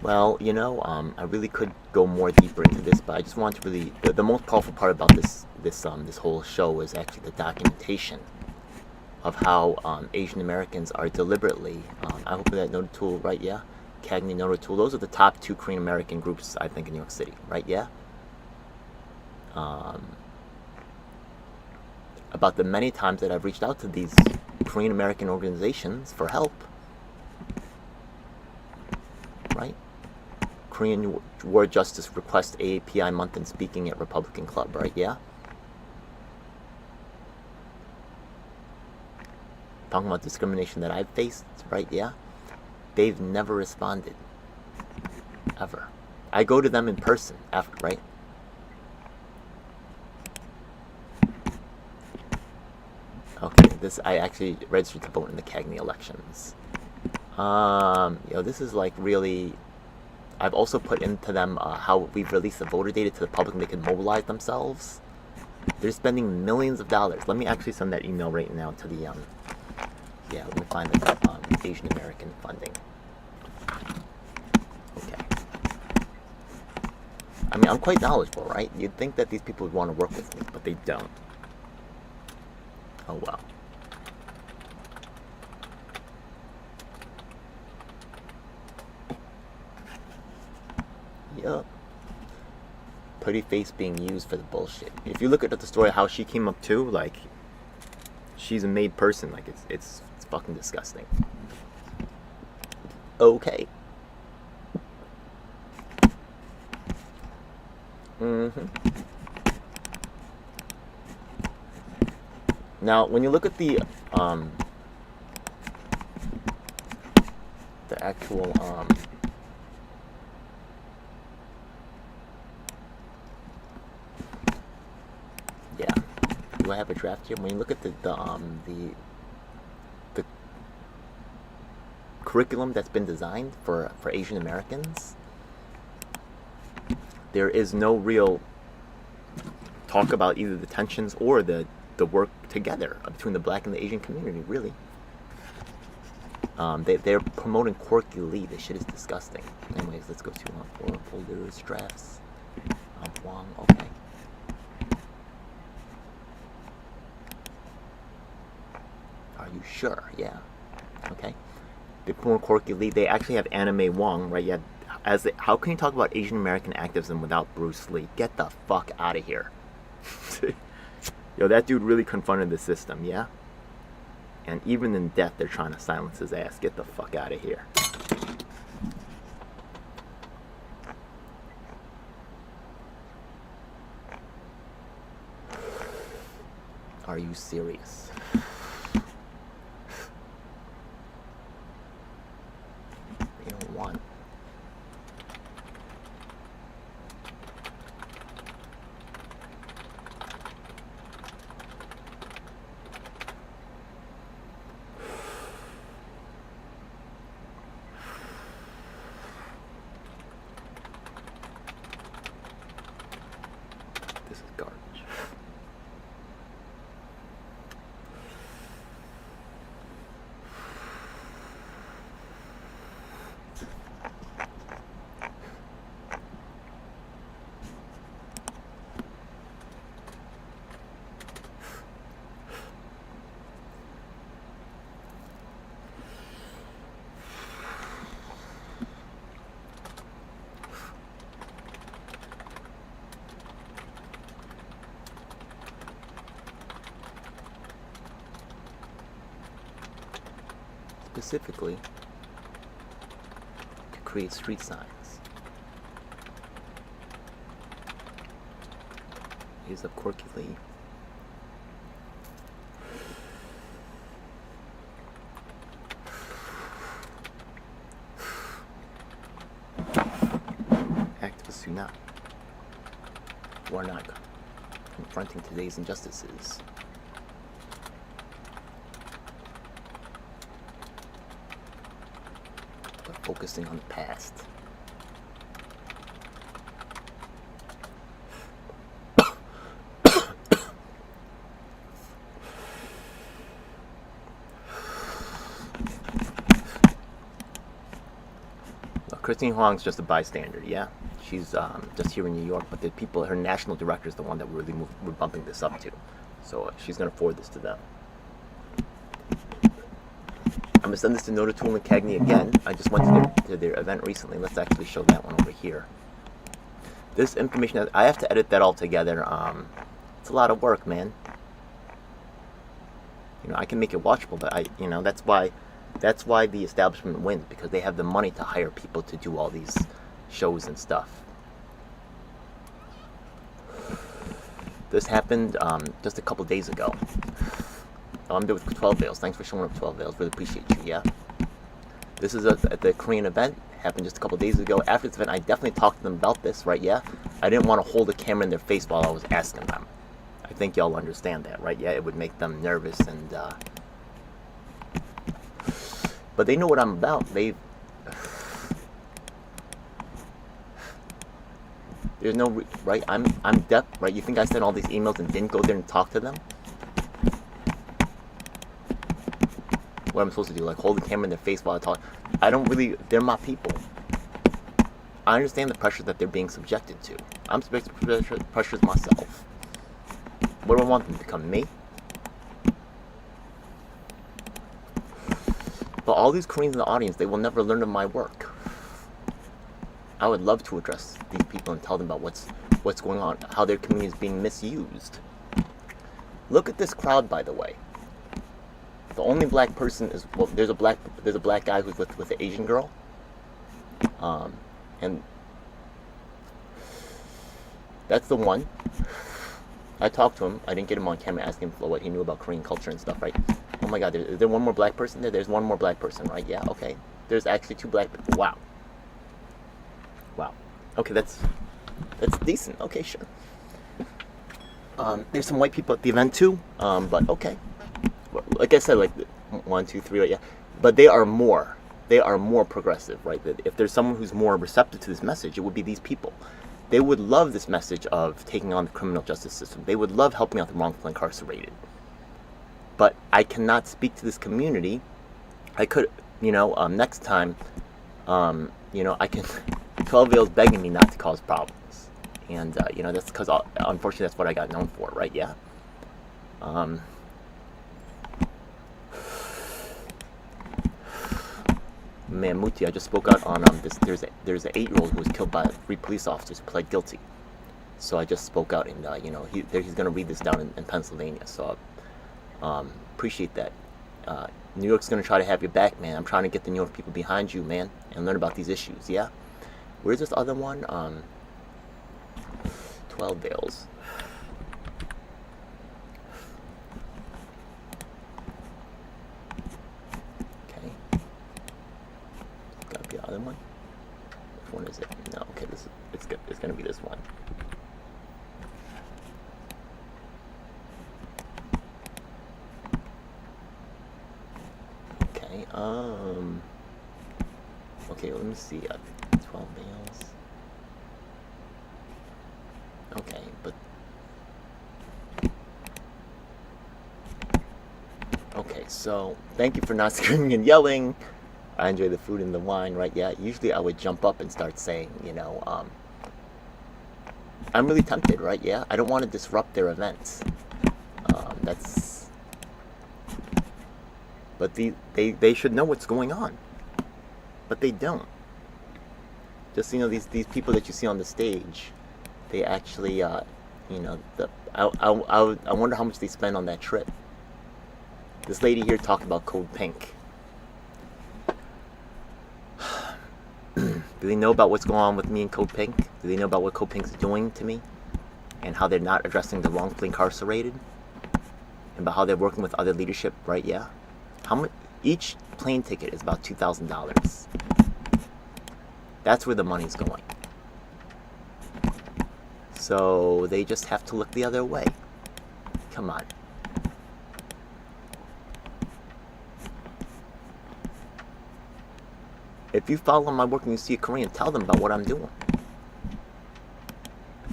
[SPEAKER 1] Well, I really could go more deeper into this, but I just want to really... The most powerful part about this whole show is actually the documentation of how Asian Americans are deliberately... I hope that Noted Tool, right, yeah? Cagney, Noted Tool, those are the top 2 Korean American groups, I think, in New York City, right, yeah? About the many times that I've reached out to these Korean American organizations for help, right? Korean War Justice request AAPI month in speaking at Republican Club, right? Yeah. Talking about discrimination that I've faced, right? Yeah. They've never responded. Ever. I go to them in person after, right? Okay, I actually registered to vote in the Cagney elections. This is like really... I've also put into them how we've released the voter data to the public and they can mobilize themselves. They're spending millions of dollars. Let me actually send that email right now to the, let me find the Asian American funding. Okay. I mean, I'm quite knowledgeable, right? You'd think that these people would want to work with me, but they don't. Oh, well. Yup. Pretty face being used for the bullshit. If you look at the story, how she came up too, like, she's a made person. Like, it's fucking disgusting. Okay. Now, when you look at the actual yeah, do I have a draft here? When you look at the curriculum that's been designed for Asian Americans, there is no real talk about either the tensions or the work together between the black and the Asian community, really. They're promoting quirky Lee. This shit is disgusting. Anyways, let's go to forum folders, drafts. Wong, okay. Are you sure? Yeah. Okay. They promote quirky Lee. They actually have Anime Wong, right? Yeah. How can you talk about Asian American activism without Bruce Lee? Get the fuck out of here. Yo, that dude really confronted the system, yeah? And even in death, they're trying to silence his ass. Get the fuck out of here. Are you serious? They don't want. This is garbage. Specifically to create street signs. Use up quirky Lee. Activists who are not confronting today's injustices. Focusing on the past. Christine Huang's just a bystander, yeah. She's just here in New York, but the people, her national director is the one that we're bumping this up to. So she's going to forward this to them. I'm going to send this to Noda Tool and Cagney again. I just went to their event recently. Let's actually show that one over here. This information, I have to edit that all together. It's a lot of work, man. You know, I can make it watchable, but that's why the establishment wins, because they have the money to hire people to do all these shows and stuff. This happened just a couple days ago. I'm there with 12 Veils. Thanks for showing up, 12 Veils. Really appreciate you, yeah? This is at the Korean event. Happened just a couple days ago. After this event, I definitely talked to them about this, right, yeah? I didn't want to hold a camera in their face while I was asking them. I think y'all understand that, right? Yeah, it would make them nervous and, but they know what I'm about. There's no, right? I'm deaf, right? You think I sent all these emails and didn't go there and talk to them? What am I supposed to do? Like, hold the camera in their face while I talk? I don't really, they're my people. I understand the pressure that they're being subjected to. I'm subjected to pressures myself. What do I want them to become, me? But all these Koreans in the audience, they will never learn of my work. I would love to address these people and tell them about what's going on, how their community is being misused. Look at this crowd, by the way. The only black person is, well, there's a black guy who's with an Asian girl, and that's the one. I talked to him. I didn't get him on camera asking him for what he knew about Korean culture and stuff, right? Oh my God, is there one more black person there? There's one more black person, right? Yeah, okay. There's actually 2 black people. Wow. Wow. Okay, that's decent. Okay, sure. There's some white people at the event too, but okay. Like I said, like 1, 2, 3, right? Yeah. But they are more progressive, right? If there's someone who's more receptive to this message, it would be these people. They would love this message of taking on the criminal justice system. They would love helping out the wrongfully incarcerated. But I cannot speak to this community. I could, next time, I can. 12 Veil's begging me not to cause problems, and that's because unfortunately that's what I got known for, right? Yeah. Man, Muti, I just spoke out on this. There's an 8-year-old who was killed by 3 police officers who pled guilty. So I just spoke out, and he's gonna read this down in Pennsylvania. So appreciate that. New York's gonna try to have your back, man. I'm trying to get the New York people behind you, man, and learn about these issues. Yeah. Where's this other one? 12 Veils. The other one? Which one is it? No, okay, it's gonna be this one. Okay, okay, let me see, 12 Veils. Okay, but okay, so thank you for not screaming and yelling. I enjoy the food and the wine, right? Yeah, usually I would jump up and start saying, I'm really tempted, right? Yeah, I don't want to disrupt their events. But they should know what's going on, but they don't. Just these people that you see on the stage, they actually, I wonder how much they spend on that trip. This lady here talked about Code Pink. Do they know about what's going on with me and Code Pink? Do they know about what Code Pink's doing to me? And how they're not addressing the wrongfully incarcerated? And about how they're working with other leadership, right? Yeah. How much? Each plane ticket is about $2,000. That's where the money's going. So they just have to look the other way. Come on. If you follow my work and you see a Korean, tell them about what I'm doing.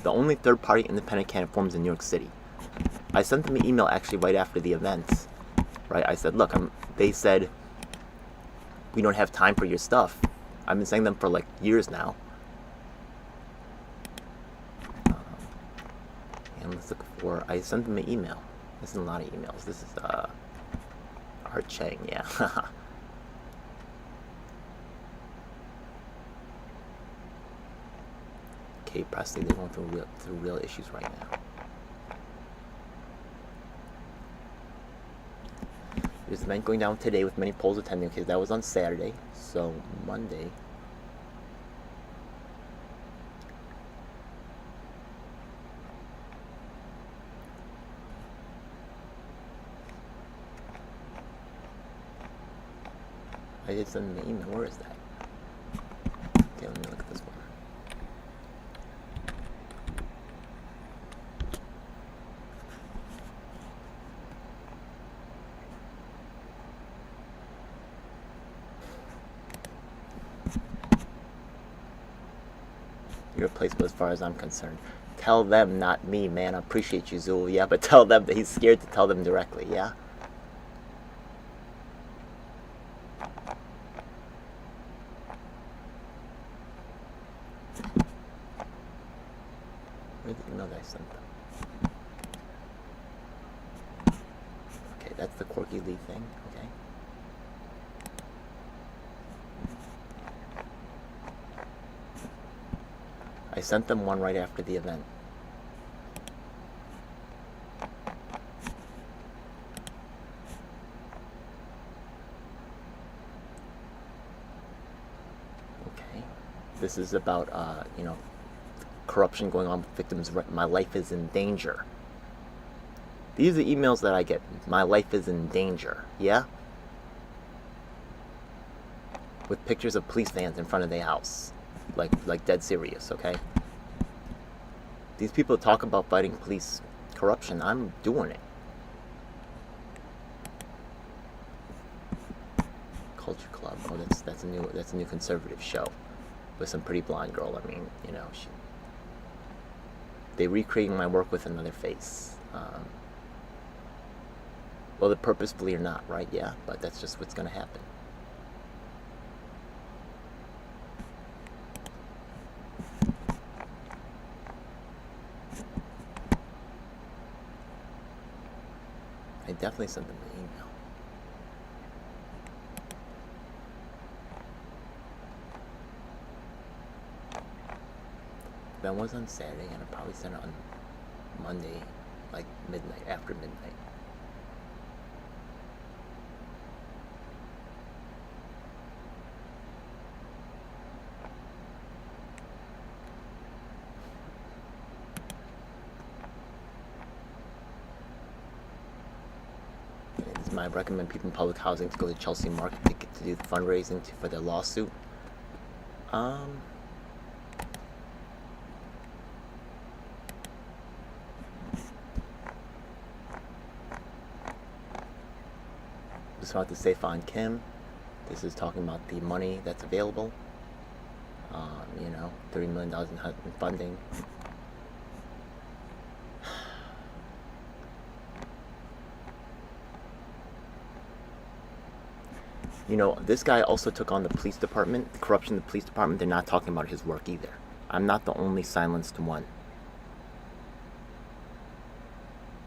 [SPEAKER 1] The only third-party independent candidate forums in New York City. I sent them an email actually right after the event. Right? I said, look, they said, we don't have time for your stuff. I've been saying them for like years now. And let's look for, I sent them an email. This is a lot of emails. This is, Art Chang, yeah. Kate Presley, they're going through real issues right now. There's an event going down today with many polls attending. Okay, that was on Saturday, so Monday. I did send them an email. Where is that? Okay, let me look at this one. Irreplaceable as far as I'm concerned. Tell them, not me, man. I appreciate you, Zul, yeah, but tell them that he's scared to tell them directly, yeah? Where's the email that I sent them? Okay, that's the Quirky Lee thing, okay. I sent them one right after the event. This is about, corruption going on with victims. My life is in danger. These are the emails that I get. My life is in danger. Yeah? With pictures of police vans in front of their house. Like dead serious, okay? These people talk about fighting police corruption. I'm doing it. Culture Club. Oh, that's a new conservative show with some pretty blonde girl. I mean, they recreating my work with another face. Whether purposefully or not, right? Yeah, but that's just what's gonna happen. I definitely sent them an email. That was on Saturday, and I probably sent it on Monday, like midnight, after midnight. I recommend people in public housing to go to Chelsea Market to do the fundraising for their lawsuit. This is about the Saifon Kim. This is talking about the money that's available. $30 million in funding. This guy also took on the police department, the corruption in the police department. They're not talking about his work either. I'm not the only silenced one.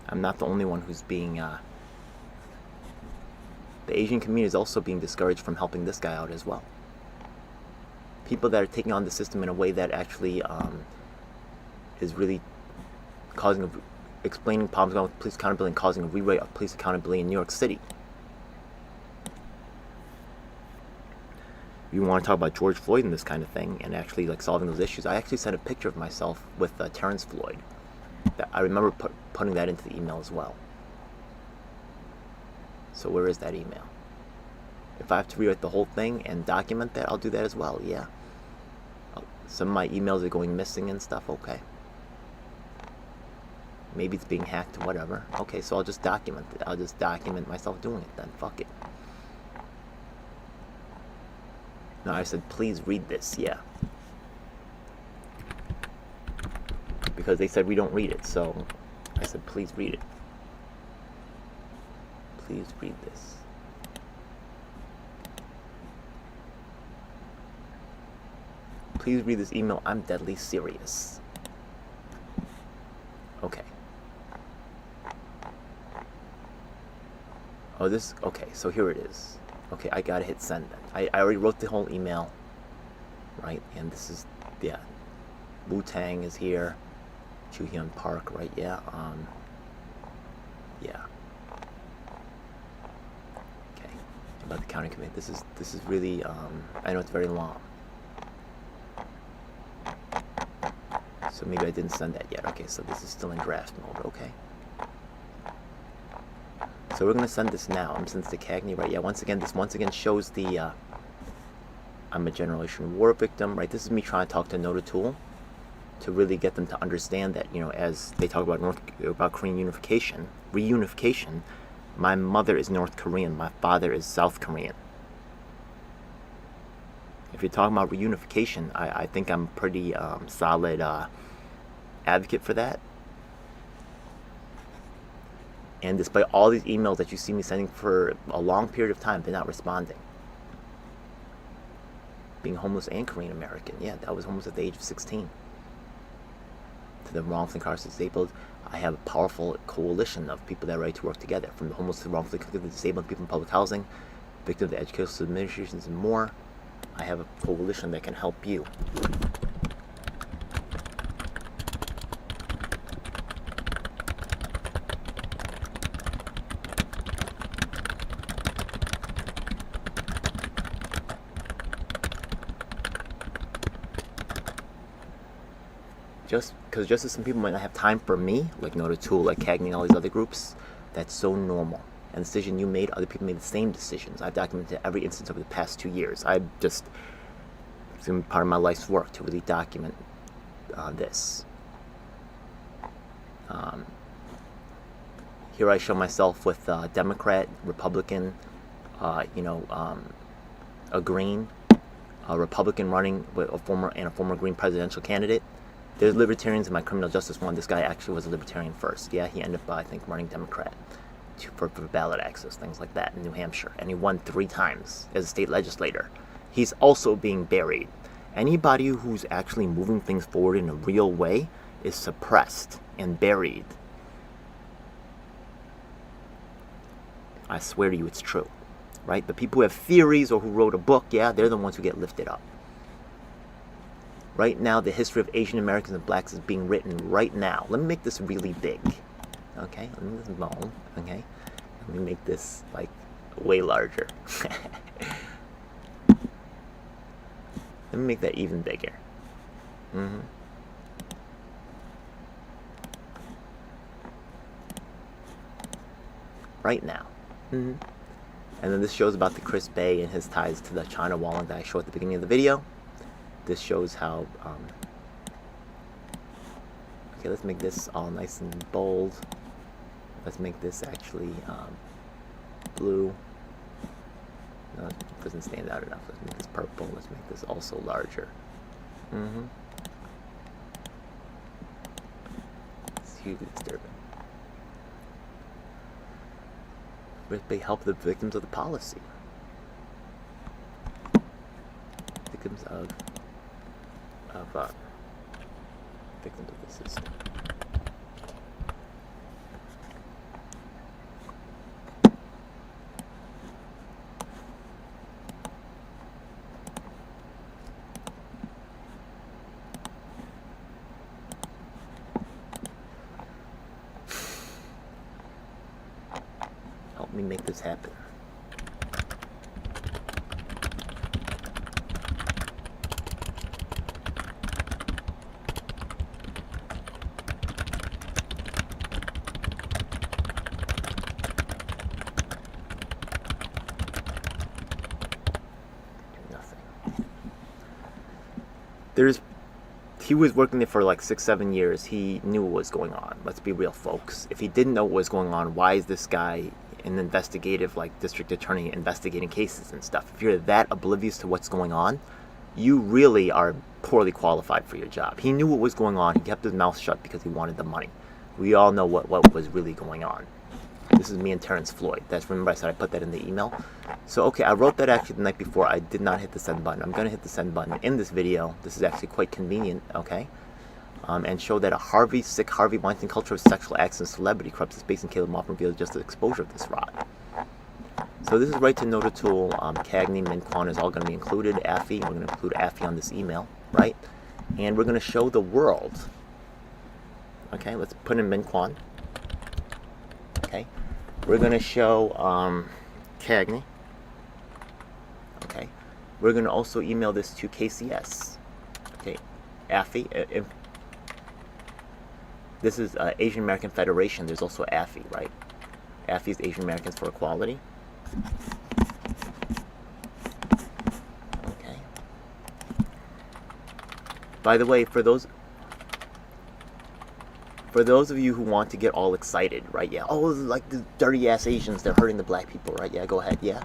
[SPEAKER 1] I'm not the only one who's being, the Asian community is also being discouraged from helping this guy out as well. People that are taking on the system in a way that actually is really explaining problems with police accountability and causing a rewrite of police accountability in New York City. You want to talk about George Floyd and this kind of thing and actually solving those issues. I actually sent a picture of myself with Terrence Floyd. I remember putting that into the email as well. So where is that email? If I have to rewrite the whole thing and document that, I'll do that as well, yeah. Some of my emails are going missing and stuff, okay. Maybe it's being hacked or whatever. Okay, so I'll just document it. I'll just document myself doing it then, fuck it. No, I said, please read this, yeah. Because they said we don't read it, so I said, please read it. Please read this. Please read this email. I'm deadly serious. Okay. Oh, okay, so here it is. Okay, I gotta hit send then. I already wrote the whole email, right? And this is, yeah, Wu-Tang is here, Chu-Hyun Park, right? Yeah, yeah. Okay, about the county committee. This is really, I know it's very long. So maybe I didn't send that yet. Okay, so this is still in draft mode, okay. So we're going to send this now. I'm sending this to Cagney, right? Yeah, once again shows the, I'm a Generation War victim, right? This is me trying to talk to Nota Tool to really get them to understand that, as they talk about Korean reunification, my mother is North Korean, my father is South Korean. If you're talking about reunification, I think I'm pretty solid advocate for that. And despite all these emails that you see me sending for a long period of time, they're not responding. Being homeless and Korean American, yeah, I was homeless at the age of 16. To the wrongfully incarcerated disabled, I have a powerful coalition of people that are ready to work together, from the homeless to the wrongfully convicted disabled, people in public housing, victims of educational administrations, and more. I have a coalition that can help you. just as some people might not have time for me, like Nota Tool, like Cagney and all these other groups, that's so normal. And the decision you made, other people made the same decisions. I've documented every instance over the past 2 years. It's been part of my life's work to really document this. Here I show myself with Democrat, Republican, a Green, a Republican running with a former Green presidential candidate. There's libertarians in my criminal justice one. This guy actually was a libertarian first. Yeah, he ended up, I think, running Democrat for ballot access, things like that in New Hampshire. And he won 3 times as a state legislator. He's also being buried. Anybody who's actually moving things forward in a real way is suppressed and buried. I swear to you it's true, right? The people who have theories or who wrote a book, yeah, they're the ones who get lifted up. Right now, the history of Asian Americans and blacks is being written right now. Let me make this really big, okay? Let me make this small, okay? Let me make this, like, way larger. Let me make that even bigger. Right now. And then this shows about the Chris Bay and his ties to the China walling that I showed at the beginning of the video. This shows how, okay, let's make this all nice and bold. Let's make this actually blue. No, it doesn't stand out enough. Let's make this purple. Let's make this also larger. It's hugely disturbing. They help the victims of the policy. Victims of the system. Help me make this happen. He was working there for like 6-7 years. He knew what was going on. Let's be real, folks. If he didn't know what was going on, why is this guy an investigative, like, district attorney investigating cases and stuff? If you're that oblivious to what's going on, you really are poorly qualified for your job. He knew what was going on. He kept his mouth shut because he wanted the money. We all know what was really going on. This is me and Terrence Floyd. Remember I said I put that in the email? So, okay, I wrote that actually the night before. I did not hit the send button. I'm going to hit the send button in this video. This is actually quite convenient, okay? And show that a sick Harvey Weinstein culture of sexual acts and celebrity corrupts the space, and Caleb Moffman reveals just the exposure of this rot. So this is right to Nota Tool. Cagney, Minquan is all going to be included. Affy, we're going to include Affy on this email, right? And we're going to show the world. Okay, let's put in Minquan. Okay, we're going to show Cagney. Okay, we're going to also email this to KCS. Okay, Affy. This is Asian American Federation. There's also Affy, right? Affy is Asian Americans for Equality. Okay. By the way, for those of you who want to get all excited, right? Yeah. Oh, like the dirty ass Asians, they're hurting the black people, right? Yeah, go ahead. Yeah.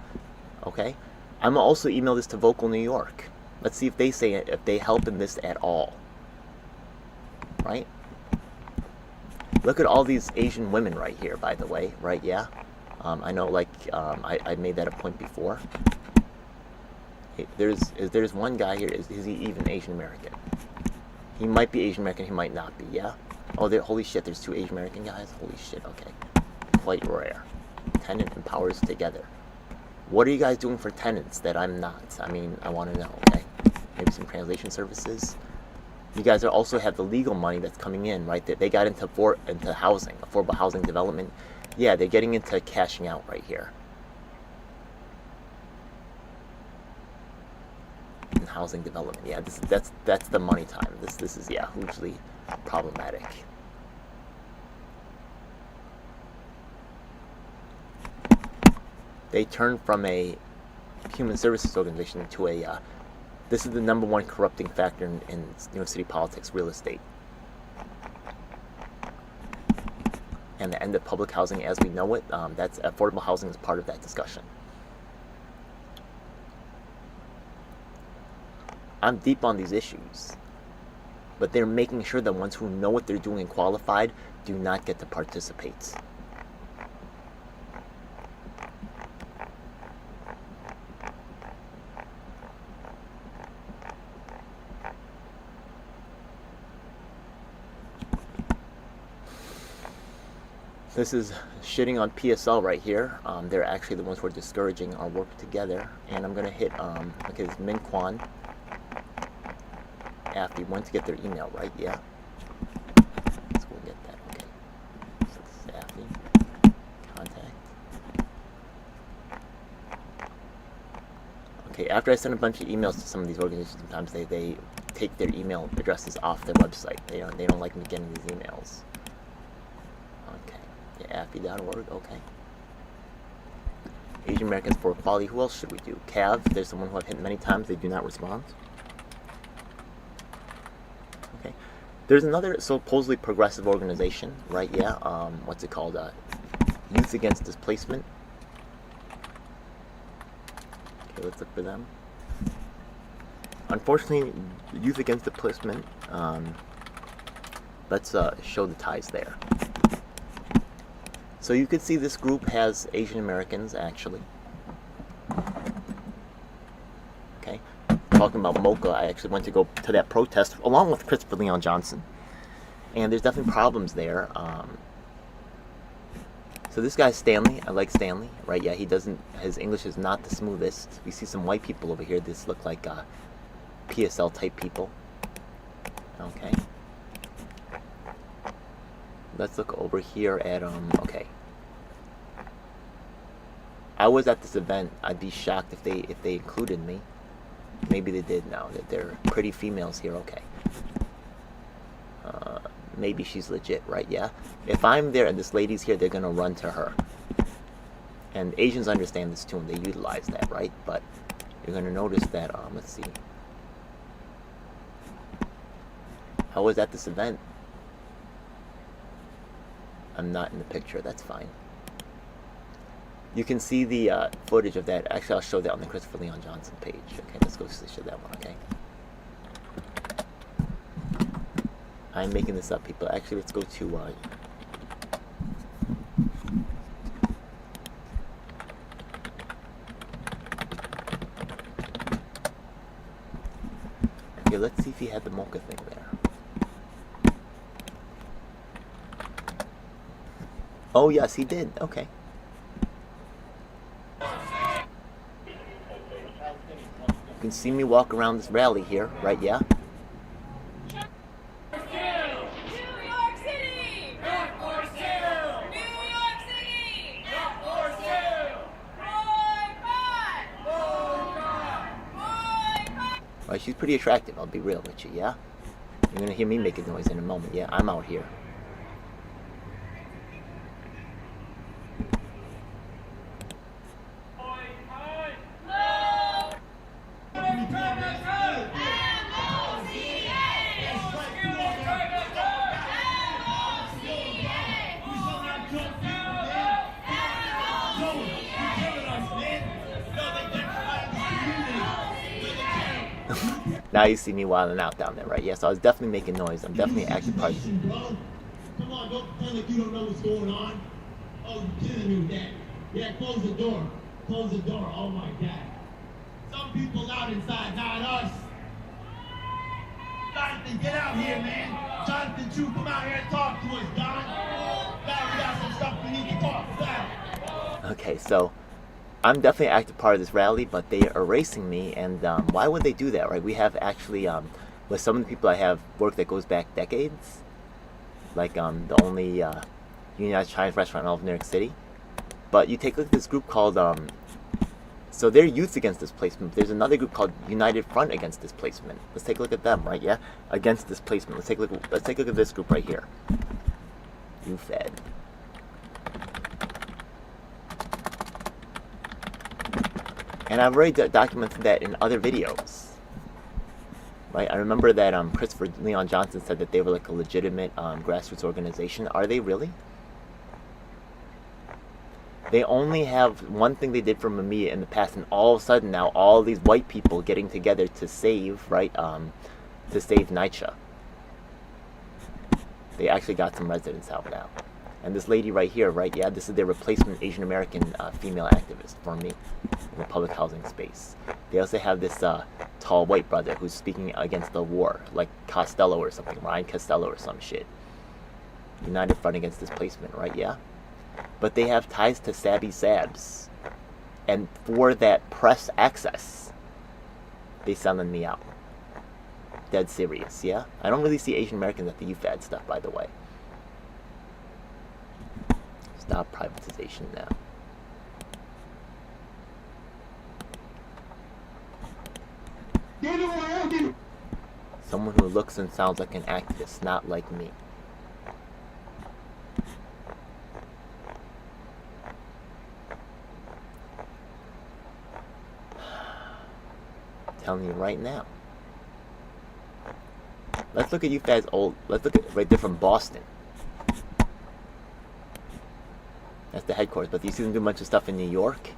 [SPEAKER 1] Okay. I'm gonna also email this to Vocal New York. Let's see if they say it, if they help in this at all. Right? Look at all these Asian women right here, by the way, right? Yeah. I know, like, I made that a point before. There's one guy here. Is he even Asian American? He might be Asian American. He might not be. Yeah. Oh, holy shit! There's 2 Asian American guys. Holy shit. Okay. Quite rare. Tenant and Powers together. What are you guys doing for tenants that I'm not? I mean, I want to know. Okay. Maybe some translation services. You guys also have the legal money that's coming in, right? They got into housing, affordable housing development. Yeah, they're getting into cashing out right here. and housing development. Yeah, that's the money time. This is hugely problematic. They turned from a human services organization to a this is the number one corrupting factor in New York City politics: real estate. And the end of public housing as we know it, that's affordable housing is part of that discussion. I'm deep on these issues, but they're making sure that ones who know what they're doing and qualified do not get to participate. This is shitting on PSL right here. They're actually the ones who are discouraging our work together. And I'm going to hit, okay, this Min Kwan. After you want to get their email, right? Yeah. Let's go get that. Okay. So this is Affy. Contact. Okay, after I send a bunch of emails to some of these organizations, sometimes they take their email addresses off their website. They don't like me getting these emails. Okay. Yeah, affy.org. Okay. Asian Americans for Equality. Who else should we do? CAV. There's someone who I've hit many times. They do not respond. Okay. There's another supposedly progressive organization, right? Yeah. What's it called? Youth Against Displacement. Okay, let's look for them. Unfortunately, Youth Against Displacement. Let's show the ties there. So you can see this group has Asian Americans, actually. Okay. Talking about Mocha, I actually went to go to that protest along with Christopher Leon Johnson. And there's definitely problems there. So this guy's Stanley. I like Stanley, right? Yeah, his English is not the smoothest. We see some white people over here. This look like PSL type people. Okay. Let's look over here at, okay. I was at this event. I'd be shocked if they included me. Maybe they did now. That they're pretty females here. Okay. Maybe she's legit, right? Yeah. If I'm there and this lady's here, they're gonna run to her. And Asians understand this too, and they utilize that, right? But you're gonna notice that. Let's see. I was at this event. I'm not in the picture. That's fine. You can see the footage of that. Actually, I'll show that on the Christopher Leon Johnson page. Okay, let's go show that one, okay? I'm making this up, people. Actually, let's go to... okay, let's see if he had the Mocha thing there. Oh, yes, he did. Okay. You can see me walk around this rally here, right? Yeah. Right, she's pretty attractive, I'll be real with you, yeah? You're gonna hear me make a noise in a moment, yeah? I'm out here. Now you see me wilding out down there, right? Yes, I was definitely making noise. I'm definitely an active part.
[SPEAKER 6] Come on, don't pretend like you don't know what's going on. Oh, you didn't do that. Yeah, close the door. Close the door. Oh my God. Some people out inside, not us. Jonathan, get out here, man. Jonathan, Chu, come out here and talk to us, Don. Now we got some stuff we need to talk about.
[SPEAKER 1] Okay, so I'm definitely an active part of this rally, but they are erasing me, and why would they do that, right? We have actually, with some of the people I have work that goes back decades, like the only unionized Chinese restaurant in all of New York City. But you take a look at this group called So they're youth against displacement. There's another group called United Front Against Displacement. Let's take a look at them, right? Yeah, against displacement. Let's take a look at this group right here. UFED. And I've already documented that in other videos. Right? I remember that Christopher Leon Johnson said that they were like a legitimate grassroots organization. Are they really? They only have one thing they did for Mamiya in the past, and all of a sudden now all these white people getting together to save, right, to save NYCHA. They actually got some residents out now. And this lady right here, right, yeah, this is their replacement Asian American female activist for me in the public housing space. They also have this tall white brother who's speaking against the war, like Costello or something, Ryan Costello or some shit. United Front Against Displacement, right, yeah? But they have ties to Sabby Sabs. And for that press access, they selling me out. Dead serious, yeah? I don't really see Asian Americans at the UFAD stuff, by the way. Stop privatization now. Someone who looks and sounds like an activist, not like me. Telling you right now. Let's look at UFAD's old. Let's look at right there from Boston. That's the headquarters. But you see them do a bunch of stuff in New York.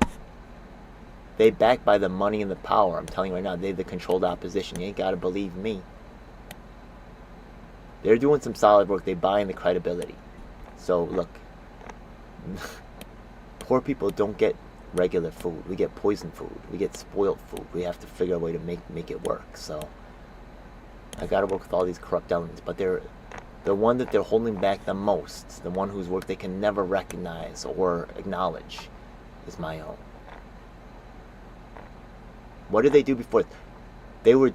[SPEAKER 1] They backed by the money and the power. I'm telling you right now, they're the controlled opposition. You ain't gotta believe me. They're doing some solid work. They're buying the credibility. So look, poor people don't get regular food. We get poison food. We get spoiled food. We have to figure a way to make it work. So I gotta work with all these corrupt elements. But they're the one that they're holding back the most, the one whose work they can never recognize or acknowledge, is my own. What did they do before? The only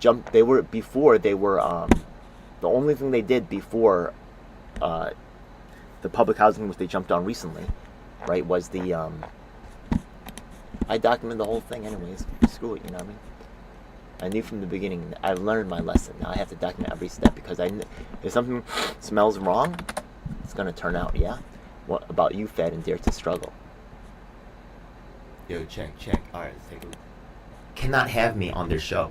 [SPEAKER 1] thing they did before the public housing, which they jumped on recently, right, was the I documented the whole thing anyways. Screw it, you know what I mean? I knew from the beginning. I've learned my lesson. Now I have to document every step because if something smells wrong, it's gonna turn out. Yeah. What about UFED and Dare to Struggle? Yo, check. All right, let's take a look. Cannot have me on their show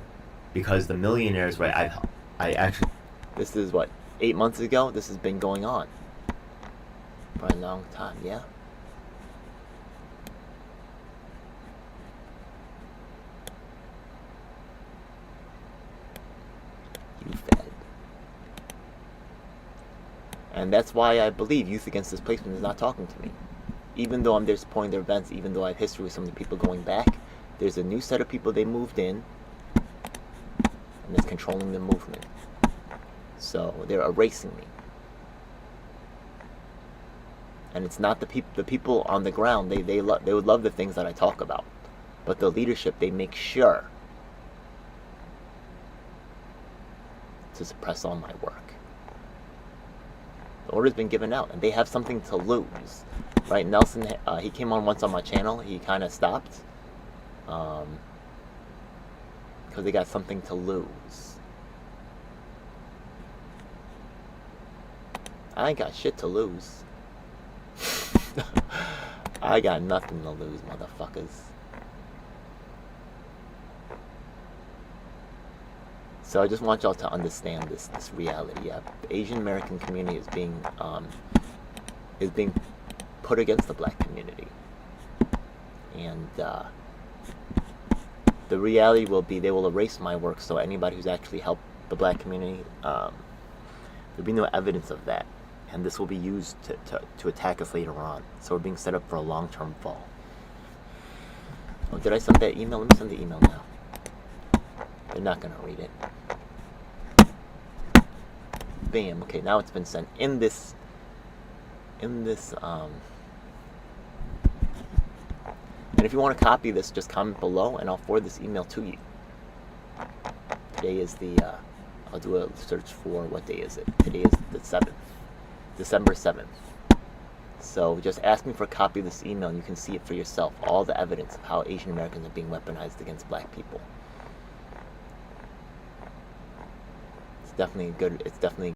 [SPEAKER 1] because the millionaires, right? I actually, this is what, 8 months ago. This has been going on for a long time. Yeah. UFED. And that's why I believe Youth Against Displacement is not talking to me. Even though I'm there supporting their events, even though I have history with some of the people going back, there's a new set of people they moved in, and it's controlling the movement. So they're erasing me. And it's not the people on the ground. They would love the things that I talk about, but the leadership, they make sure to suppress all my work. The order's been given out, and they have something to lose, right? Nelson, he came on once on my channel. He kind of stopped because they got something to lose. I ain't got shit to lose. I got nothing to lose, motherfuckers. So I just want y'all to understand this reality. Yeah, the Asian American community is being put against the black community, and the reality will be they will erase my work. So anybody who's actually helped the black community, there'll be no evidence of that, and this will be used to attack us later on. So we're being set up for a long-term fall. Oh, did I send that email? Let me send the email now. They're not gonna read it. Bam. Okay, now it's been sent in this. And if you want to copy this, just comment below, and I'll forward this email to you. Today is I'll do a search for what day is it. Today is the 7th, December 7th. So just ask me for a copy of this email and you can see it for yourself, all the evidence of how Asian Americans are being weaponized against black people. It's definitely good. It's definitely